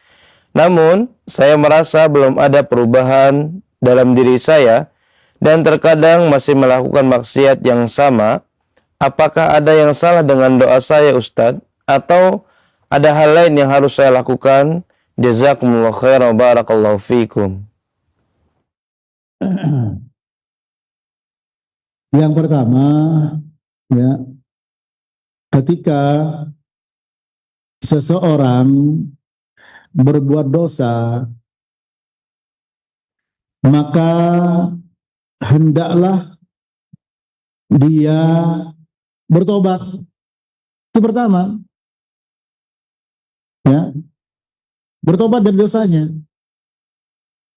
Namun, saya merasa belum ada perubahan dalam diri saya dan terkadang masih melakukan maksiat yang sama. Apakah ada yang salah dengan doa saya Ustadz? Atau ada hal lain yang harus saya lakukan? Jazakumullah khairan wa barakallahu fikum.
Yang pertama, ya, ketika seseorang berbuat dosa, maka hendaklah dia bertobat. Itu pertama, ya, bertobat dari dosanya.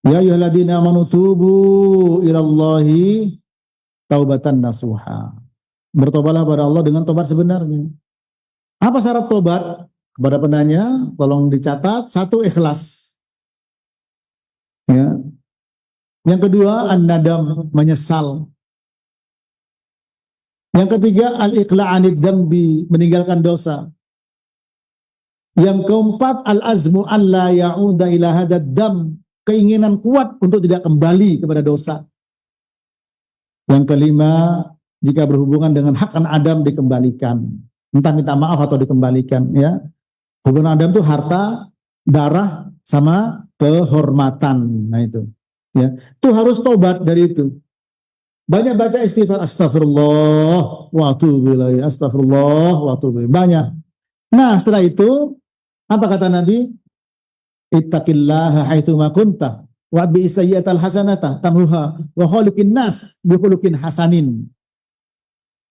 Ya ayyuhalladzina amanu tubu ilallahi taubatan nasuha. Bertobatlah kepada Allah dengan tobat sebenarnya. Apa syarat tobat? Kepada penanya, tolong dicatat. 1, ikhlas. Ya. Yang kedua, an-nadam, menyesal. Yang ketiga, al-iqla'anid dambi, meninggalkan dosa. Yang keempat, al-azmu an la ya'uda ila hadad dam, keinginan kuat untuk tidak kembali kepada dosa. Yang kelima, jika berhubungan dengan hak anak Adam dikembalikan. Entah minta maaf atau dikembalikan, ya. Hubungan Adam itu harta, darah, sama kehormatan. Nah itu, ya. Itu harus tobat dari itu. Banyak baca istighfar, astagfirullah wa atubu ilaih, astagfirullah wa atubu ilaih. Banyak. Nah, setelah itu apa kata Nabi? Ittaqillaha haitsu ma kunta wa bi sayyi'atal hasanata tamhuha wa khaliqin nas bi khuluqin hasanin.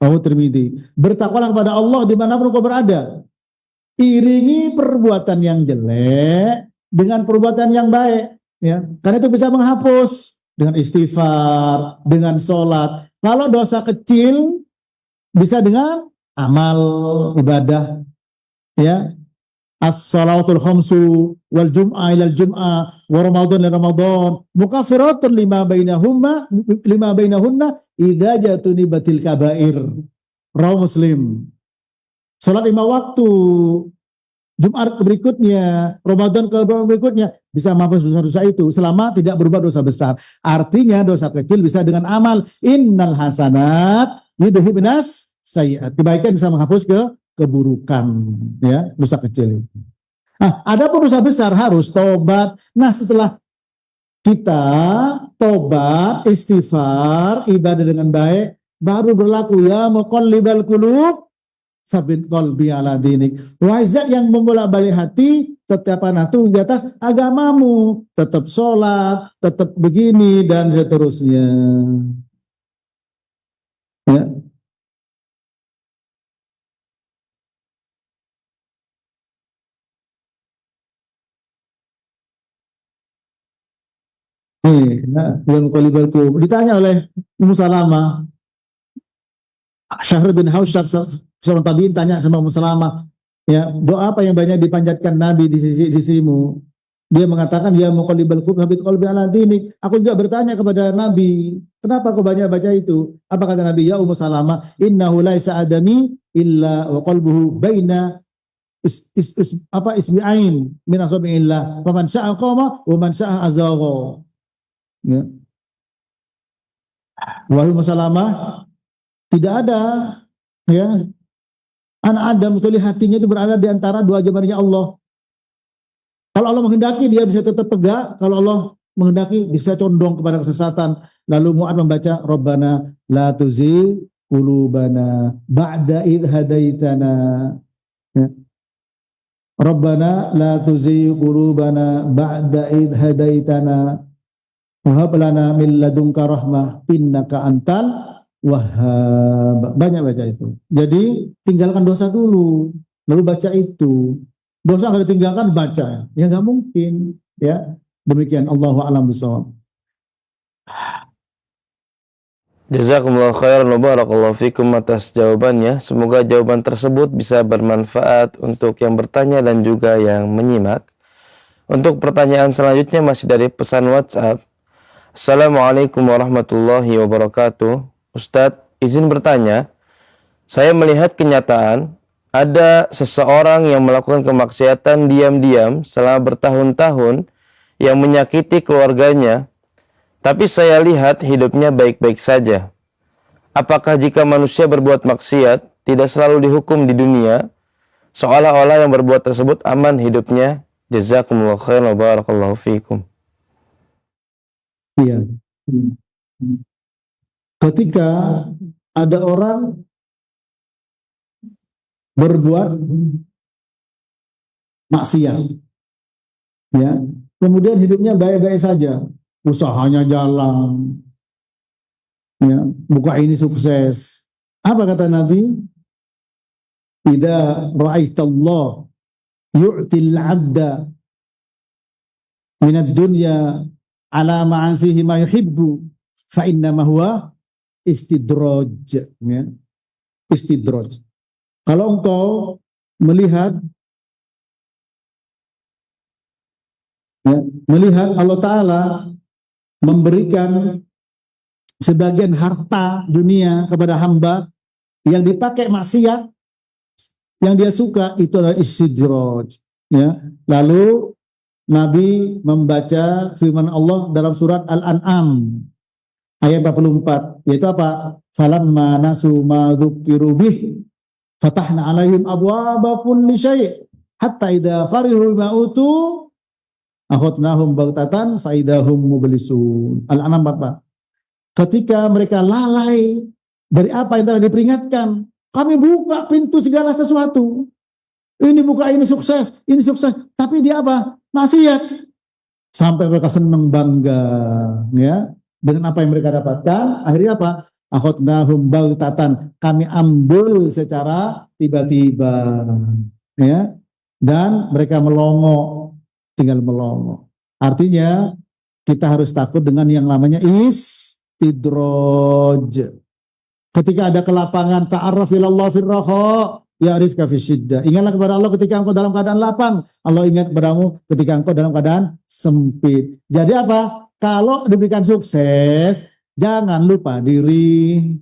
Rawahu Tirmidzi. Bertakwalah kepada Allah dimanapun kau berada. Iringi perbuatan yang jelek dengan perbuatan yang baik, ya. Karena itu bisa menghapus dengan istighfar, dengan sholat. Kalau dosa kecil bisa dengan amal ibadah, ya. As-salawatul khamsu wal jum'ah ilal jum'ah wa ramadhan ila ramadhan mukaffiratun lima bainahunna idza jatunibatil kabair. Rawahu Muslim. Salat 5 waktu, Jumat berikutnya, Ramadan berikutnya bisa menghapus dosa-dosa itu selama tidak berbuat dosa besar. Artinya dosa kecil bisa dengan amal. Innal hasanat yudhibnas sayyi'at. Kebaikan bisa menghapus keburukan, ya, dosa kecil itu. Nah, adapun dosa besar harus tobat. Nah, setelah kita tobat, istighfar, ibadah dengan baik, baru berlaku ya muqallibal qulub, tsabbit qalbi ala dinik. Wahai zat yang membolak-balik hati, tetap tuh di atas agamamu, tetap sholat, tetap begini dan seterusnya. Ya. Yang qalibal qulub. Ditanya oleh Ummu Salamah, Syahr bin Hausyab, seorang tabi'in, tanya sama Ummu Salamah, ya, doa apa yang banyak dipanjatkan Nabi di sisimu? Dia mengatakan, ya muqallibal qulub tsabbit qalbi ala dinik. Aku juga bertanya kepada Nabi, kenapa kau banyak baca itu? Apa kata Nabi? Ya Ummu Salamah, innahu laisa adami illa wa qalbuhu baina isbi'ain min asabi'illah. Faman sya'a qama wa man sya'a azagha. Ya. Wahai Salamah, tidak ada ya anak Adam kecuali hatinya itu berada di antara dua jemarinya Allah. Kalau Allah menghendaki dia bisa tetap tegak, kalau Allah menghendaki bisa condong kepada kesesatan. Lalu Mu'ad membaca Rabbana la tuzigh qulubana ba'da idh hadaitana. Ya. Rabbana la tuzigh qulubana ba'da idh hadaitana wa hab lana min ladunka rahmah innaka antal wahhab. Banyak baca itu. Jadi tinggalkan dosa dulu, lalu baca itu. Dosa nggak ditinggalkan, baca. Ya nggak mungkin. Ya demikian. Allahu a'lam bishawab.
Jazakumullah khairan wa barakallahu fikum atas jawabannya. Semoga jawaban tersebut bisa bermanfaat untuk yang bertanya dan juga yang menyimak. Untuk pertanyaan selanjutnya masih dari pesan WhatsApp. Assalamualaikum warahmatullahi wabarakatuh. Ustadz, izin bertanya. Saya melihat kenyataan ada seseorang yang melakukan kemaksiatan diam-diam selama bertahun-tahun yang menyakiti keluarganya, tapi saya lihat hidupnya baik-baik saja. Apakah jika manusia berbuat maksiat tidak selalu dihukum di dunia, seolah-olah yang berbuat tersebut aman hidupnya? Jazakumullah khairan wa barakallahu fikum.
Iya. Ketika ada orang berbuat maksiat, ya, kemudian hidupnya baik-baik saja, usahanya jalan, ya, buka ini sukses. Apa kata Nabi? Idza ra'aitallah yu'til 'abda minad dunya ala ma'asihi ma yuhibbu fa innama huwa istidraj, ya. Istidraj. Kalau engkau melihat Allah Ta'ala memberikan sebagian harta dunia kepada hamba yang dipakai maksiat, yang dia suka, itu adalah istidraj, ya. Lalu Nabi membaca firman Allah dalam surat Al-An'am ayat 44, yaitu apa? Falamma nasu ma dzukiru bih fatahna alaihim abwaaba kulli syai' hatta idza farihu bima utu akhadnahum baghtatan fa idahum mublisun. Al-An'am 44. Ketika mereka lalai dari apa yang telah diperingatkan, kami buka pintu segala sesuatu. Ini buka, ini sukses, tapi dia apa? Maksiat. Sampai mereka senang bangga, ya, dengan apa yang mereka dapatkan. Akhirnya apa? Akhadnahum baghtatan, kami ambil secara tiba-tiba, ya, dan mereka melongo, tinggal melongo. Artinya kita harus takut dengan yang namanya istidraj. Ketika ada kelapangan, ta'arraf ilallah firraha ya'rifka fisyiddah. Ingatlah kepada Allah ketika engkau dalam keadaan lapang, Allah ingat kepadamu ketika engkau dalam keadaan sempit. Jadi apa? Kalau diberikan sukses, jangan lupa diri.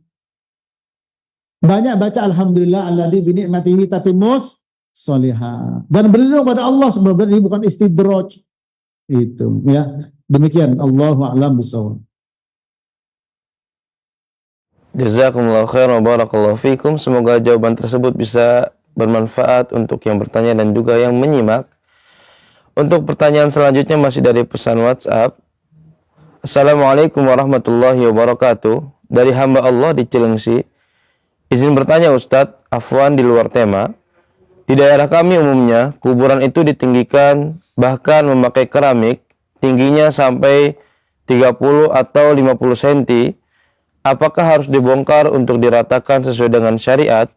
Banyak baca alhamdulillah alladzi bi ni'matihi tatimmus sholihat. Dan berlindung pada Allah sebenarnya ini bukan istidraj. Itu, ya. Demikian, Allahu a'lam bishawab.
Jazakumullah khairan wa barakallahu fikum. Semoga jawaban tersebut bisa bermanfaat untuk yang bertanya dan juga yang menyimak. Untuk pertanyaan selanjutnya masih dari pesan WhatsApp. Assalamualaikum warahmatullahi wabarakatuh. Dari hamba Allah di Cilengsi. Izin bertanya Ustadz, afwan di luar tema. Di daerah kami umumnya, kuburan itu ditinggikan, bahkan memakai keramik, tingginya sampai 30 atau 50 cm. Apakah harus dibongkar untuk diratakan sesuai dengan syariat?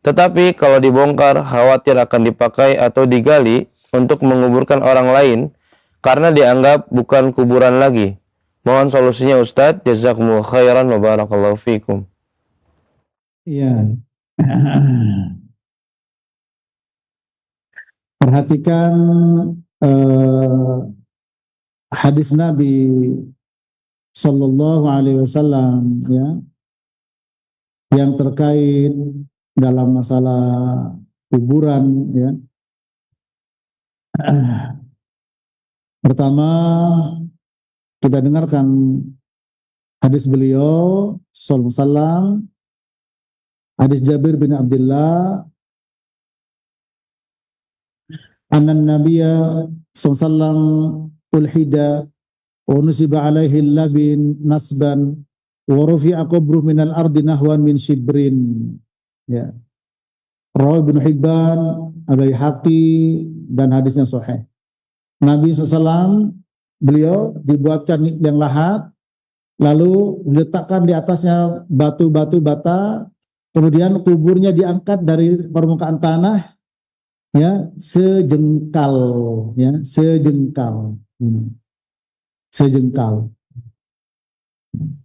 Tetapi kalau dibongkar, khawatir akan dipakai atau digali untuk menguburkan orang lain, karena dianggap bukan kuburan lagi. Mohon solusinya Ustadz. Jazakumullah khairan wa barakallahu fikum.
Iya. Perhatikan hadis Nabi Sallallahu Alaihi Wasallam, ya, yang terkait dalam masalah kuburan, ya. Pertama, kita dengarkan hadis beliau sallallahu alaihi wasallam, hadis Jabir bin Abdullah, anna nabiyya sallallahu alaihi wasallam ulhida wa nusiba alaihi labin nasban wa rufi'a qabruhu minal ardi nahwan min shibrin. Ya. Rawi Ibnu Hibban, Al-Baihaqi, dan hadisnya sahih. Nabi SAW, beliau dibuatkan yang lahat, lalu diletakkan di atasnya batu-batu bata, kemudian kuburnya diangkat dari permukaan tanah, ya, sejengkal, ya, sejengkal. Sejengkal.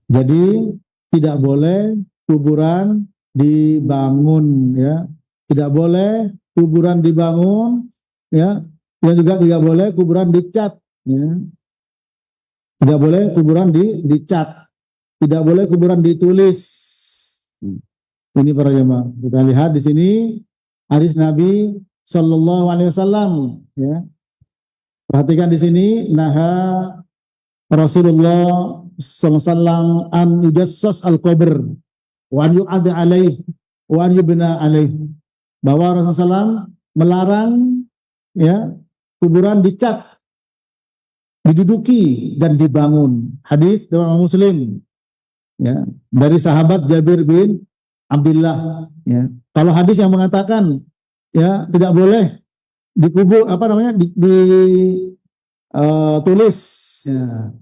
Jadi tidak boleh kuburan dibangun, ya, tidak boleh kuburan dibangun, ya, dan juga tidak boleh kuburan dicat, ya, tidak boleh kuburan dicat, tidak boleh kuburan ditulis. Ini para jemaah, kita lihat di sini hadis Nabi Sallallahu Alaihi Wasallam, ya. Perhatikan di sini, naha Rasulullah Sallallahu Alaihi Wasallam an yujassas al-qabr wa an yu'ad alaih wa an yubna alaih, bahwa Rasulullah SAW melarang, ya, kuburan dicat, diduduki dan dibangun. Hadis riwayat Muslim, ya, dari sahabat Jabir bin Abdullah, ya. Kalau hadis yang mengatakan, ya, tidak boleh dikubur, apa namanya, tulis, ya.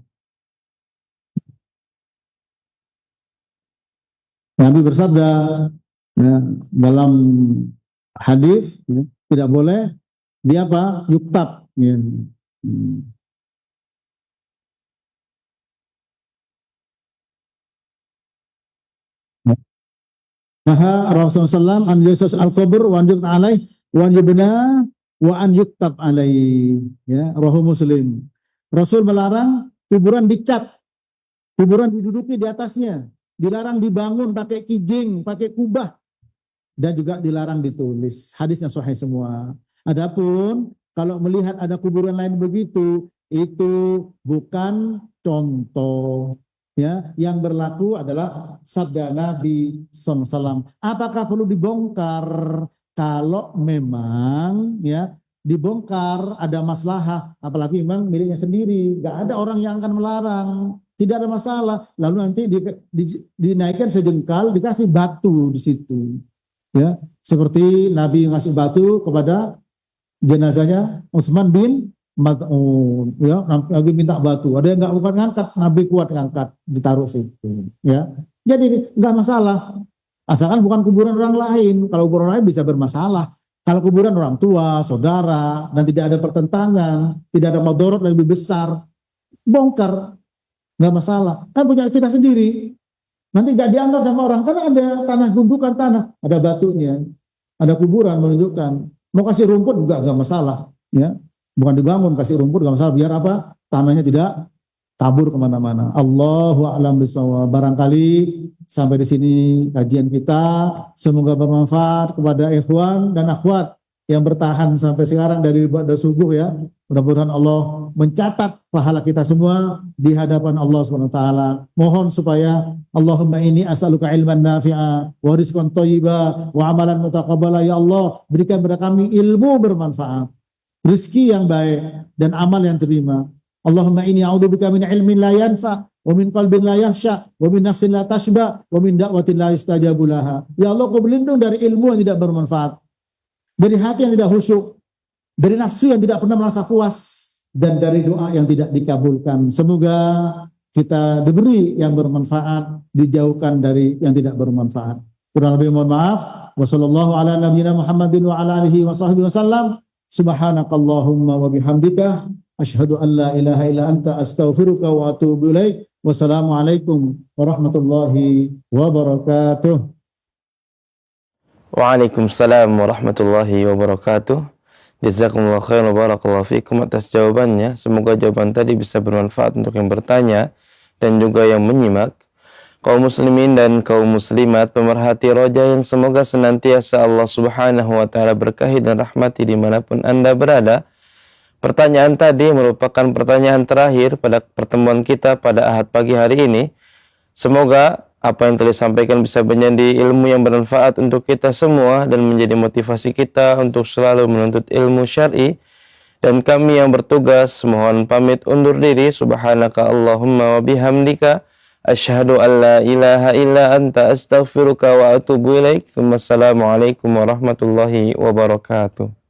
Nabi bersabda, ya, dalam hadis, ya, tidak boleh dia apa, yuktab, ya. Nah, Rasulullah SAW an yusus al-qabr wa an yuktab alaih wa an yubna wa an yuktab alaih, ya, Rawahu Muslim. Rasul melarang kuburan dicat, kuburan diduduki di atasnya, dilarang dibangun pakai kijing, pakai kubah, dan juga dilarang ditulis. Hadisnya sahih semua. Adapun kalau melihat ada kuburan lain begitu, itu bukan contoh, ya. Yang berlaku adalah sabda Nabi SAW. Apakah perlu dibongkar? Kalau memang, ya, dibongkar ada masalah, apalagi memang miliknya sendiri, nggak ada orang yang akan melarang, tidak ada masalah. Lalu nanti dinaikkan sejengkal, dikasih batu di situ, ya, seperti Nabi ngasih batu kepada jenazahnya Utsman bin Maz'un, ya, Nabi minta batu, ada yang nggak bukan ngangkat, Nabi kuat ngangkat, ditaruh situ, ya. Jadi nggak masalah, asalkan bukan kuburan orang lain. Kalau kuburan lain bisa bermasalah. Kalau kuburan orang tua, saudara, dan tidak ada pertentangan, tidak ada madorot yang lebih besar, bongkar, nggak masalah. Kan punya kita sendiri. Nanti nggak dianggap sama orang, karena ada tanah, gundukan tanah, ada batunya, ada kuburan menunjukkan. Mau kasih rumput juga nggak masalah, ya. Bukan dibangun, kasih rumput nggak masalah. Biar apa? Tanahnya tidak kabur kemana-mana. Allahu a'lam bishawab. Barangkali sampai di sini kajian kita, semoga bermanfaat kepada ikhwan dan akhwat yang bertahan sampai sekarang dari subuh, ya. Mudah-mudahan Allah mencatat pahala kita semua di hadapan Allah SWT. Mohon supaya Allahumma inni as'aluka ilman nafi'a wa rizqan thayyiba wa amalan mutaqabbala. Ya Allah, berikan kepada kami ilmu bermanfaat, rezeki yang baik, dan amal yang terima. Allahumma inni a'udzubika min ilmin la yanfa wa min qalbin la yakhsha wa min nafsin la tashba wa min da'watin la yustajabu laha. Ya Allah, Kau berlindung dari ilmu yang tidak bermanfaat, dari hati yang tidak khusyuk, dari nafsu yang tidak pernah merasa puas, dan dari doa yang tidak dikabulkan. Semoga kita diberi yang bermanfaat, dijauhkan dari yang tidak bermanfaat. Kurang lebih mohon maaf. Wassallallahu ala nabiyyina Muhammadin wa ala alihi wa sahbihi wasallam. Subhanakallahumma wa bihamdika asyhadu an la ilaha illa anta astaghfiruka wa atubu ilaik. Wassalamualaikum warahmatullahi wabarakatuh.
Waalaikumsalam warahmatullahi wabarakatuh. Jazakumullah khairan wa barakallahu fikum atas jawabannya. Semoga jawaban tadi bisa bermanfaat untuk yang bertanya dan juga yang menyimak. Kaum muslimin dan kaum muslimat, pemerhati roja yang semoga senantiasa Allah Subhanahu wa taala berkahi dan rahmati dimanapun Anda berada. Pertanyaan tadi merupakan pertanyaan terakhir pada pertemuan kita pada Ahad pagi hari ini. Semoga apa yang telah disampaikan bisa menjadi ilmu yang bermanfaat untuk kita semua dan menjadi motivasi kita untuk selalu menuntut ilmu syar'i. Dan kami yang bertugas mohon pamit undur diri. Subhanaka Allahumma wa bihamdika asyhadu an la ilaha illa anta astaghfiruka wa atubu ilaik. Wassalamualaikum warahmatullahi wabarakatuh.